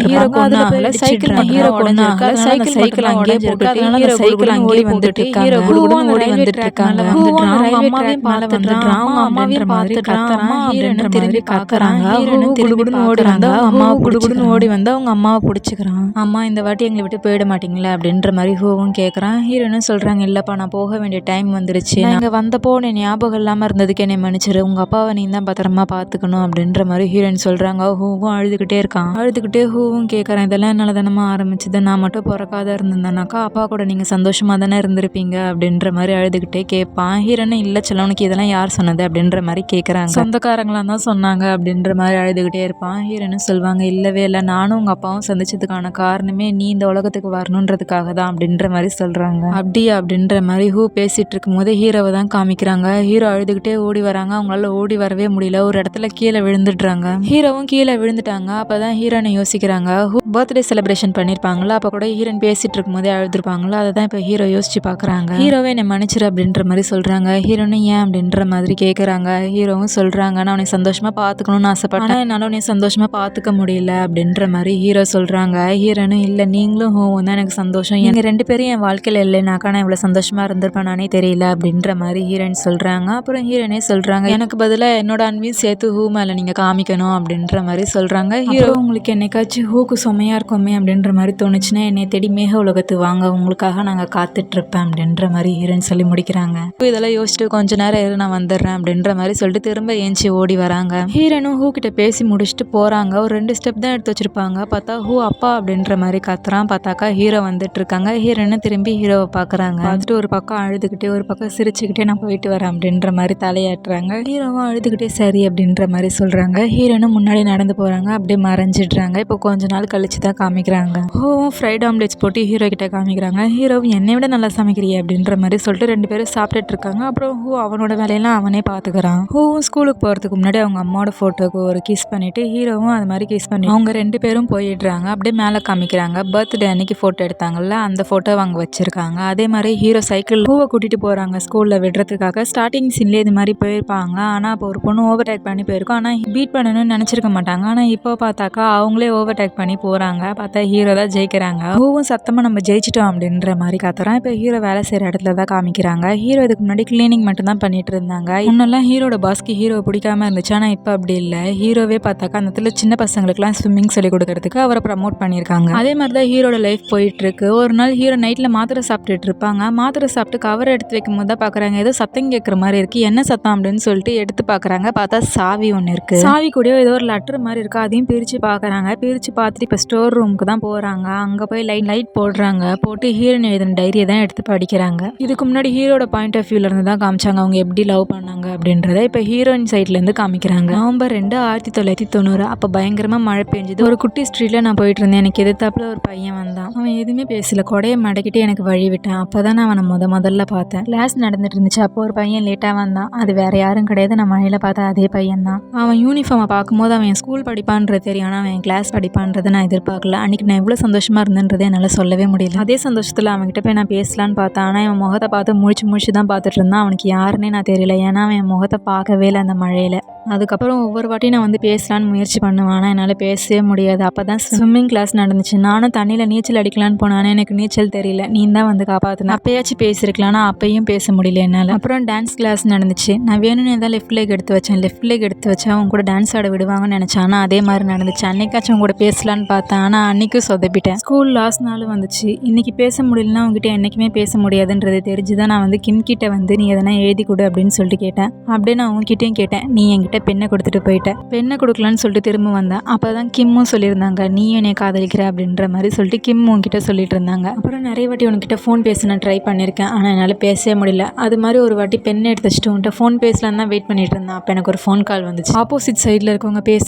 ஹீரோ கொண்டாங்கல சைக்கிள், ஹீரோ கொண்டாங்க சைக்கிள் அங்கேயே போட்டுட்டு ஹீரோ சைக்கிள் அங்கேயே வந்துட்டு ஹீரோ குடுகுடுன்னு ஓடி வந்துட்டு இருக்காங்க. அவங்க அம்மாவையும் பார்த்துடுறான். அவங்க அம்மாவையும் பார்த்து கத்துறான். ஹீரோனை திரும்பி காக்குறாங்க. ஹீரோனும் குடுகுடுன்னு ஓடி வந்து அம்மாவை குடுகுடுன்னு ஓடி வந்து அவங்க அம்மாவை பிடிச்சிக்கிறான். அம்மா இந்த வாட்டி எங்களை விட்டு போயிட மாட்டீங்களா அப்படின்ற மாதிரி ஹூவும் கேட்குறான். ஹீரோனும் சொல்கிறாங்க, இல்லைப்பா நான் போக வேண்டிய டைம் வந்துருச்சு, நாங்கள் வந்தப்போ நீ ஞாபகம் இல்லாமல் இருந்ததுக்கு என்னை மன்னிச்சிரு, உங்கள் அப்பாவை நீ தான் பத்திரமா பார்த்துக்கணும் அப்படின்ற மாதிரி ஹீரோயின் சொல்கிறாங்க. ஹூவும் அழுதுகிட்டே இருக்கான். அழுதுகிட்டே ஹூவும் கேட்குறேன், இதெல்லாம் என்னால் தானமா ஆரம்பிச்சது, நான் மட்டும் பிறக்காத இருந்திருந்தேனாக்கா அப்பா கூட நீங்கள் சந்தோஷமாக தானே இருந்திருப்பீங்க அப்படின்ற மாதிரி அழுதுகிட்டே கேட்பான். ஹீரோனும் இல்லை செல்லம், உனக்கு இதெல்லாம் யார் சொன்னது அப்படின்ற மாதிரி கேட்குறாங்க. சொந்தக்காரங்களாம் தான் சொன்னாங்க அப்படின்ற மாதிரி அழுதுகிட்டே இருப்பான். ஹீரோனும் சொல்லுவாங்க, இல்லவே இல்லை, நானும் உங்கள் அப்பாவும் சந்திச்சதுக்கான காரணமே நீ இந்த உலகத்துக்கு வரணுன்றதுக்காக தான் அப்படின்ற மாதிரி சொல்கிறாங்க. அப்படியா அப்படின்ற மாதிரி ஹூ பேசிகிட்டு இருக்கும் போது ஹீரோவை தான் காமிக்கிறாங்க. ஹீரோ அழுதுகிட்டே ஓடி வராங்க. அவங்களால ஓடி வரவே முடியல. ஒரு இடத்துல கீழே விழுந்துடுறாங்க. ஹீரோவும் கீழே விழுந்துட்டாங்க. அப்போ தான் ஹீரோனை யோசிக்கிறாங்க. பர்த்டே செலிப்ரேஷன் பண்ணியிருப்பாங்களா, அப்போ கூட ஹீரோன் பேசிகிட்டு இருக்கும் போதே அழுதுருப்பாங்களா, அதை தான் இப்போ ஹீரோ யோசிச்சு பார்க்குறாங்க. ஹீரோவே என்னை மன்னிச்சிரு அப்படின்ற மாதிரி சொல்கிறாங்க. ஹீரோனும் ஏன் அப்படின்ற மாதிரி கேட்குறாங்க. ஹீரோவும் சொல்கிறாங்க, நான் உன்னை சந்தோஷமாக பார்த்துக்கணும்னு ஆசைப்பட்டேன், என்னால் உன்னை சந்தோஷமாக பார்த்துக்க முடியல அப்படின்ற மாதிரி ஹீரோ சொல்கிறாங்க. ஹீரோனும் இல்லை, நீங்களும் ஹோவும் தான் எனக்கு சந்தோஷம், எங்கள் 2 பேரும் என் வாழ்க்கையில் இல்லைனாக்கா நான் இவ்வளோ சந்தோஷமாக இருந்திருப்பேன் நானே தெரியல அப்படின்ற மாதிரி ஹீரோயின் சொல்கிறாங்க. அப்புறம் ஹீரோனே சொல்கிறாங்க, எனக்கு பதிலாக என்னோட அன்பையும் சேர்த்து ஹூ மேலே நீங்கள் காமிக்கணும் அப்படின்ற மாதிரி சொல்கிறாங்க. ஹீரோ, உங்களுக்கு என்னைக்காச்சும் ஹூக்கு சுமையாக இருக்குமே அப்படின்ற மாதிரி தோணுச்சுன்னா என்னை தேடி மேக உலகத்து வாங்க, உங்களுக்காக நாங்கள் காத்துட்ருப்பேன் அப்படின்ற மாதிரி ஹீரோயின் சொல்லி முடிக்கிறாங்க. இதெல்லாம் யோசிச்சுட்டு கொஞ்ச நேரம் இரு, நான் வந்துடுறேன் அப்படின்ற மாதிரி சொல்லிட்டு திரும்ப ஏஞ்சி ஓடி வராங்க. ஹீரோனும் ஹூ கிட்ட பேசி முடிச்சுட்டு போகிறாங்க. ஒரு 2 ஸ்டெப் தான் எடுத்து வச்சிருப்பாங்க. பார்த்தா ஹூ அப்பா அப்படின்ற மாதிரி கத்துறான். பார்த்தாக்கா ஹீரோ வந்துட்டு இருக்காங்க. ஹீரோன்னு திரும்பி ஹீரோவை பார்க்குறாங்க. பார்த்துட்டு ஒரு பக்கம் அழுதுகிட்டே ஒரு பக்கம் சிரிச்சுக்கிட்டே நான் போயிட்டு வரேன் அப்படின்ற மாதிரி தலையாட்டுறாங்க. ஹீரோவும் அழுதுகிட்டே சரி அப்படின்ற மாதிரி சொல்கிறாங்க. ஹீரோனும் முன்னாடி நடந்து போகிறாங்க. காமிக்கிறாங்க, அப்படியே மறைஞ்சிடுறாங்க. இப்போ கொஞ்ச நாள் கழிச்சு தான் காமிக்கிறாங்க. ஹோவும் ஃப்ரைட் ஆம்லெட்ஸ் போட்டு ஹீரோ கிட்ட காமிக்கிறாங்க. ஹீரோவும் என்னை விட நல்லா சமைக்கிறியே அப்படின்ற மாதிரி சொல்லிட்டு 2 பேரும் சாப்பிட்டுட்டு இருக்காங்க. அப்புறம் ஹூ அவனோட வேலையெல்லாம் அவனே பார்த்துக்கிறான். ஹூவும் ஸ்கூலுக்கு போகிறதுக்கு முன்னாடி அவங்க அம்மாவோட ஃபோட்டோக்கு ஒரு கிஸ் பண்ணிட்டு ஹீரோவும் அது மாதிரி கிஸ் பண்ணி அவங்க 2 பேரும் போயிடுறாங்க. அப்படியே மேலே காமிக்கிறாங்க. பர்த்டே அன்னைக்கு ஃபோட்டோ எடுத்தாங்கல்ல, அந்த ஃபோட்டோ அவங்க வச்சிருக்காங்க. அதே மாதிரி ஹீரோ சைக்கிள் ஹூவை கூட்டிட்டு போறாங்க ஸ்கூல்ல விடுறதுக்காக. ஸ்டார்டிங் சீன்லேயே இது மாதிரி போயிருப்பாங்க. ஆனால் அப்போ ஒரு பொண்ணு ஓவர்டேக் பண்ணி போயிருக்கோம். ஆனால் பீட் பண்ணணும்னு நினச்சிருக்க மாட்டாங்க. ஆனால் இப்போ பார்த்தாக்கா அவங்களே ஓவர்டேக் பண்ணி போகிறாங்க. பார்த்தா ஹீரோ தான் ஜெயிக்கிறாங்க. ஹூவும் சத்தமாக நம்ம ஜெயிச்சிட்டோம் அப்படின்ற மாதிரி காத்துறான். இப்போ ஹீரோ வேலை செய்கிற இடத்துல தான் காமிக்கிறாங்க. ஹீரோ இதுக்கு முன்னாடி கிளீனிங் மட்டும் தான் பண்ணிட்டு இருந்தாங்க. முன்னெல்லாம் ஹீரோட பாஸ்க்கு ஹீரோவை பிடிக்காம இருந்துச்சு. ஆனால் இப்போ அப்படி இல்லை. ஹீரோவே பார்த்தாக்கா அந்த இடத்துல சின்ன பசங்களுக்குலாம் ஸ்விம்மிங் சொல்லி கொடுக்கறதுக்கு அவரை ப்ரமோட் பண்ணியிருக்காங்க. அதே மாதிரி தான் ஹீரோட லைஃப் போயிட்டு இருக்கு. ஒரு நாள் ஹீரோ நைட்டில் மாத்திரை சாப்பிட்டுட்டு இருப்பாங்க. மாத்திரை சாப்பிட்டு கவர் எடுத்து வைக்கும் போது தான் பார்க்குறாங்க ஏதோ சத்தம் கேட்குற மாதிரி இருக்கு. என்ன சத்தம் அப்படின்னு சொல்லிட்டு எடுத்து பார்க்குறாங்க. பார்த்தா சாவி ஒன்று இருக்கு. சாவி கூட ஏதோ ஒரு லெட்டர் மாதிரி இருக்கு. அதையும் பிரித்து பார்க்குறாங்க. பிரித்து பார்த்துட்டு இப்போ ஸ்டோர் ரூமுக்கு தான் போகிறாங்க. அங்கே போய் லைட் போடுறாங்க. போட்டு ஹீரோயின் எழுதின டைரியை தான் எடுத்து படிக்கிறாங்க. இதுக்கு முன்னாடி ஹீரோட பாயிண்ட் ஆஃப் வியூல இருந்து தான் காமிச்சாங்க அவங்க எப்படி லவ் பண்ணாங்க அப்படின்றத. இப்போ ஹீரோயின் சைட்ல இருந்து காமிக்கிறாங்க. நவம்பர் 2, 1990. அப்போ பயங்கரமா மழை பெஞ்சுது. ஒரு குட்டி ஸ்ட்ரீட்ல நான் போயிட்டு இருந்தேன். எனக்கு எதிர்த்தாப்புல ஒரு பையன் வந்தான். அவன் எதுவுமே பேசல. கொடையை மடக்கிட்டு எனக்கு வழி விட்டான். அப்போதான் நான் அவனை முதல்ல பார்த்தேன். கிளாஸ் நடந்துட்டு இருந்துச்சு. அப்போ ஒரு பையன் லேட்டா வந்தான். அது வேற யாரும் கிடையாது, நான் மழையில பார்த்தா அதே பையன் தான். அவன் யூனிஃபார்மை பார்க்கும்போது அவன் ஸ்கூல் படிப்பான்றது தெரியும். ஆனால் அவன் கிளாஸ் படிப்பான்றதை நான் எதிர்பார்க்கல. அன்னைக்கு நான் எவ்வளோ சந்தோஷமா இருந்தேன்றதை என்னால் சொல்லவே முடியல. அதே சந்தோஷத்தில் அவன்கிட்ட போய் நான் பேசலான்னு பார்த்தேன். ஆனால் அவன் முகத்தை பார்த்து முழிச்சு தான் பார்த்துட்டு இருந்தான். அவனுக்கு யாருன்னே நான் தெரியல. ஏன்னா அவன் முகத்தை பார்க்கவே இல்லை அந்த மழையில. அதுக்கப்புறம் ஒவ்வொரு வாட்டியும் நான் வந்து பேசலான்னு முயற்சி பண்ணுவேன். ஆனால் என்னால் பேசவே முடியாது. அப்போ தான் ஸ்விம்மிங் கிளாஸ் நடந்துச்சு. நானும் தண்ணியில் நீச்சல் அடிக்கலான்னு போனேன். ஆனால் எனக்கு நீச்சல் தெரியல. நீ தான் வந்து காப்பாற்றின. அப்பயாச்சும் பேசியிருக்கலாம். ஆனால் அப்பையும் பேச முடியல என்னால். அப்புறம் டான்ஸ் கிளாஸ் நடந்துச்சு. நான் வேணும்னு தான் லெஃப்ட் லெக் எடுத்து வச்சேன். லெஃப்ட் லெக் எடுத்து வச்சேன். அவங்க கூட டான்ஸ் ஆட விடுவாங்கன்னு நினச்சேன். ஆனால் அதே மாதிரி நடந்துச்சு. அன்னைக்காச்சும் அவங்க கூட பேசலான்னு பார்த்தேன். ஆனால் அன்னைக்கும் சொதப்பிட்டேன். ஸ்கூல் லாஸ்ட் நாளும் வந்துச்சு. இன்னைக்கு பேச முடியலன்னா அவங்ககிட்ட என்றைக்குமே பேச முடியாதுன்றது தெரிஞ்சுதான் நான் வந்து கிம் கிட்ட வந்து நீ எதனா எழுதி கொடு அப்படின்னு சொல்லிட்டு கேட்டேன். அப்படியே நான் உங்ககிட்டையும் கேட்டேன். நீ என்கிட்ட பெண்ணை கொடுத்துட்டு போயிட்டேன். பெண்ணை கொடுக்கலான்னு சொல்லிட்டு திரும்ப வந்தேன். அப்போதான் கிம்மும் சொல்லியிருந்தாங்க நீயும் என்னை காதலிக்கிற அப்படின்ற மாதிரி சொல்லிட்டு கிம் உங்ககிட்ட சொல்லிட்டு இருந்தாங்க. அப்புறம் நிறைய வாட்டி உனக்கிட்ட ஃபோன் பேச நான் ட்ரை பண்ணியிருக்கேன். ஆனால் என்னால் பேசவே முடியல. அது மாதிரி ஒரு வாட்டி பெண்ணை எடுத்து வச்சுட்டு உன்கிட்ட ஃபோன் பேசலான்னு தான் வெயிட் பண்ணிட்டு இருந்தேன். அப்போ எனக்கு ஒரு ஃபோன் கால் வந்துச்சு. ஆப்போசிட் சைடில் இருக்கவங்க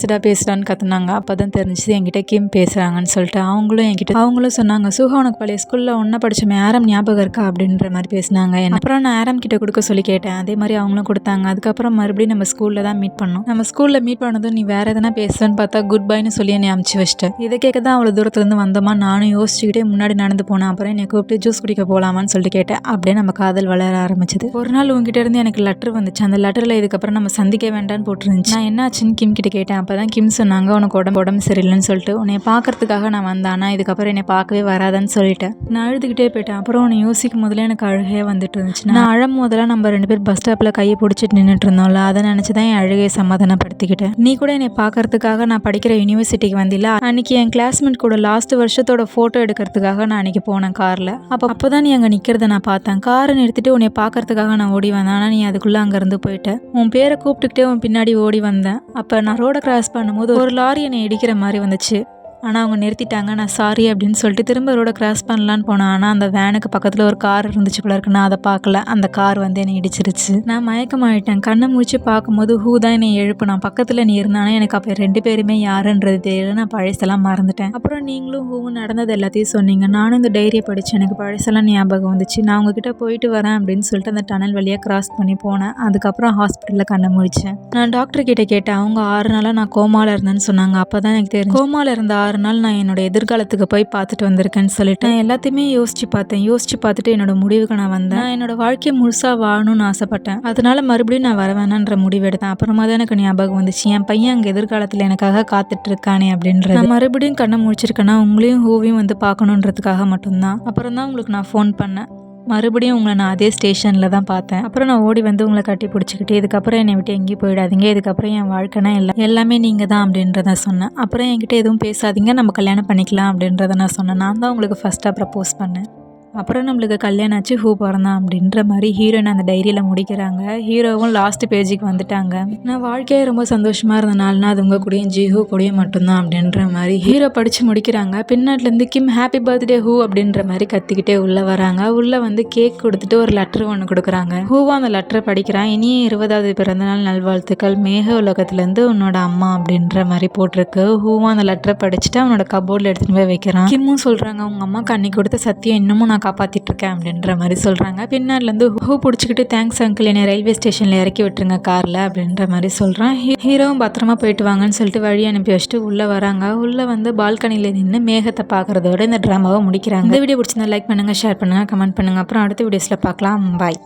பேசுடான்னு கத்துனாங்க. அப்போ தான் தெரிஞ்சுது என்கிட்ட கிம் பேசுகிறாங்கன்னு சொல்லிட்டு. அவங்களும் சொன்னாங்க சுஹா உனக்கு பழைய ஸ்கூலில் ஒன்றா படிச்சோமே ஆரம் ஞாபகம் இருக்கா அப்படின்ற மாதிரி பேசினாங்க. அப்புறம் நான் ஆரம் கிட்ட கொடுக்க சொல்லி கேட்டேன். அதே மாதிரி அவங்களும் கொடுத்தாங்க. அதுக்கப்புறம் மறுபடியும் நம்ம ஸ்கூலில் தான் மீட் பண்ணோம். நம்ம ஸ்கூலில் மீட் பண்ணதும் நீ வேறு எதனா பேசுவேன்னு பார்த்தா குட் பைன்னு சொல்லி என்னை அமுச்சு வச்சிட்டேன். இதை கேட்க தான் அவ்வளோ தூரத்துலேருந்து வந்தோமா நானும் யோசிச்சுக்கிட்டே முன்னாடி நடந்து போனேன். அப்புறம் என்னை கூப்பிட்டு ஜூஸ் குடிக்க போகலாமான்னு சொல்லிட்டு கேட்டேன். அப்படியே நம்ம காதல் வளர ஆரம்பிச்சது. ஒரு நாள் உங்ககிட்ட இருந்து எனக்கு லெட்டர் வந்துச்சு. அந்த லெட்டரில் இதுக்கப்புறம் நம்ம சந்திக்க வேண்டான்னு போட்டுருந்துச்சு. நான் என்ன ஆச்சுன்னு கிம் கிட்ட கேட்டேன். அப்போ தான் கிம் சொன்னாங்க உனக்கு உடம்பு சரியில்லைன்னு சொல்லிட்டு உன்னை பார்க்கறதுக்காக நான் வந்தேன். ஆனால் இதுக்கப்புறம் என்னை பார்க்கவே வராதான்னு சொல்லிட்டேன். நான் அழுதுகிட்டே போயிட்டேன். அப்புறம் உன்னை யோசிக்கும் போதில் எனக்கு அழுகையே வந்துட்டு இருந்துச்சு. நான் அழும் போதெல்லாம் நம்ம 2 பேர் பஸ் ஸ்டாப்பில் கையை பிடிச்சிட்டு நின்றுட்டு இருந்தோம்ல, அதை நினச்சி தான் என் அழுகையை சமாதானப்படுத்திக்கிட்டேன். நீ கூட என்னை பார்க்கறதுக்காக நான் படிக்கிற யூனிவர்சிட்டிக்கு வந்தில்ல, அன்னைக்கு என் கிளாஸ்மேட் கூட லாஸ்ட் வருஷத்தோட ஃபோட்டோ எடுக்கிறதுக்காக நான் அன்னைக்கு போனேன் காரில். அப்போதான் நீ அங்கே நிற்கிறத நான் பார்த்தேன். காரை நிறுத்திட்டு உன்னை பார்க்கறதுக்காக நான் ஓடி வந்தேன். ஆனால் நீ அதுக்குள்ளே அங்கேருந்து போயிட்டேன். உன் பேரை கூப்பிட்டுக்கிட்டே உன் பின்னாடி ஓடி வந்தேன். அப்போ நான் ரோடை கிராஸ் பண்ணும்போது ஒரு லாரி என்னை இடிக்கிற மாதிரி வந்துச்சு. ஆனால் அவங்க நிறுத்திட்டாங்க. நான் சாரி அப்படின்னு சொல்லிட்டு திரும்ப ரோட கிராஸ் பண்ணலான்னு போனேன். ஆனால் அந்த வேனுக்கு பக்கத்தில் ஒரு கார் இருந்துச்சு போல இருக்கு. நான் அதை பார்க்கல. அந்த கார் வந்து என்னை இடிச்சிருச்சு. நான் மயக்கமாயிட்டேன். கண்ணை முடிச்சு பார்க்கும்போது ஹூ தான் என்னை எழுப்பு. நான் பக்கத்தில் நீ இருந்தானே எனக்கு அப்போ 2 பேருமே யாருன்றது தெரியல. நான் பழசெல்லாம் மறந்துட்டேன். அப்புறம் நீங்களும் ஹூவும் நடந்தது எல்லாத்தையும் சொன்னீங்க. நானும் இந்த டைரியை படித்தேன். எனக்கு பழசெல்லாம் ஞாபகம் வந்துச்சு. நான் உங்ககிட்ட போயிட்டு வரேன் அப்படின்னு சொல்லிட்டு அந்த டனல் வழியாக கிராஸ் பண்ணி போனேன். அதுக்கப்புறம் ஹாஸ்பிட்டலில் கண்ணை முடிச்சேன். நான் டாக்டர் கிட்ட கேட்டேன். அவங்க 6 நாளாக நான் கோமாவில் இருந்தேன்னு சொன்னாங்க. அப்போ தான் எனக்கு தெரியும் கோமாவில் இருந்த 6 நாள் நான் என்னோட எதிர்காலத்துக்கு போய் பார்த்துட்டு வந்திருக்கேன்னு சொல்லிட்டு நான் எல்லாத்தையுமே யோசிச்சு பார்த்துட்டு என்னோட முடிவுக்கு நான் வந்தேன். நான் என்னோட வாழ்க்கையை முழுசா வாழணும்னு ஆசைப்பட்டேன். அதனால மறுபடியும் நான் வர வேணான்ற முடிவு எடுத்தேன். அப்புறமா தான் எனக்கு ஞாபகம் வந்துச்சு என் பையன் அங்கே எதிர்காலத்தில் எனக்காக காத்துட்டு இருக்கானே அப்படின்றது. நான் மறுபடியும் கண்ணை முடிச்சிருக்கேன்னா உங்களையும் ஹூவையும் வந்து பார்க்கணுன்றதுக்காக மட்டும்தான். அப்புறம் தான் உங்களுக்கு நான் ஃபோன் பண்ணேன். மறுபடியும் உங்களை நான் அதே ஸ்டேஷனில் தான் பார்த்தேன். அப்புறம் நான் ஓடி வந்து உங்களை கட்டி பிடிச்சிக்கிட்டு இதுக்கப்புறம் என்னை விட்டு எங்கேயும் போயிடாதீங்க, இதுக்கப்புறம் என் வாழ்க்கைனா எல்லாமே நீங்கள் தான் அப்படின்றத சொன்னேன். அப்புறம் என்கிட்ட எதுவும் பேசாதீங்க, நம்ம கல்யாணம் பண்ணிக்கலாம் அப்படின்றத நான் சொன்னேன். நான் தான் உங்களுக்கு ஃபஸ்ட்டாக ப்ரப்போஸ் பண்ணேன். அப்புறம் நம்மளுக்கு கல்யாணம் ஆச்சு, ஹூ பிறந்தான் அப்படின்ற மாதிரி ஹீரோயின் அந்த டைரியில் முடிக்கிறாங்க. ஹீரோவும் லாஸ்ட் பேஜுக்கு வந்துட்டாங்க. நான் வாழ்க்கையே ரொம்ப சந்தோஷமாக இருந்த நாள்னா அது உங்கள் கூடயும் ஜிஹூ கூடயும் மட்டும்தான் அப்படின்ற மாதிரி ஹீரோ படித்து முடிக்கிறாங்க. பின்னாட்டிலேருந்து கிம் ஹாப்பி பர்த்டே ஹூ அப்படின்ற மாதிரி கத்திக்கிட்டே உள்ளே வராங்க. உள்ளே வந்து கேக் கொடுத்துட்டு ஒரு லெட்டர் ஒன்று கொடுக்குறாங்க. ஹூவும் அந்த லெட்டரை படிக்கிறான். இனிய 20வது பிறந்தநாள் நல்வாழ்த்துக்கள், மேக உலகத்துலேருந்து உன்னோட அம்மா அப்படின்ற மாதிரி போட்டிருக்கு. ஹூவும் அந்த லெட்டரை படிச்சுட்டு அவனோட கபோர்டில் எடுத்துகிட்டு போய் வைக்கிறான். கிம்மும் சொல்கிறாங்க, உங்கள் அம்மாவுக்கு அன்னைக்கு கொடுத்த சத்தியம் இன்னமும் நான் காப்பாற்றிட்டு இருக்கேன் அப்படின்ற மாதிரி சொல்கிறாங்க. பின்னாடிலேருந்து ஹூ பிடிச்சிக்கிட்டு தேங்க்ஸ் அங்கிள், என்னை ரயில்வே ஸ்டேஷனில் இறக்கி விட்டுருங்க காரில் அப்படின்ற மாதிரி சொல்கிறான். ஹீரோவும் பத்திரமா போயிட்டு வாங்கன்னு சொல்லிட்டு வழி அனுப்பி வச்சுட்டு உள்ளே வராங்க. உள்ளே வந்து பால்கனியில் நின்று மேகத்தை பார்க்குறதோட இந்த ட்ராமாவை முடிக்கிறாங்க. இந்த வீடியோ பிடிச்சிருந்தா லைக் பண்ணுங்கள், ஷேர் பண்ணுங்கள், கமெண்ட் பண்ணுங்கள். அப்புறம் அடுத்த வீடியோஸில் பார்க்கலாம். பாய்.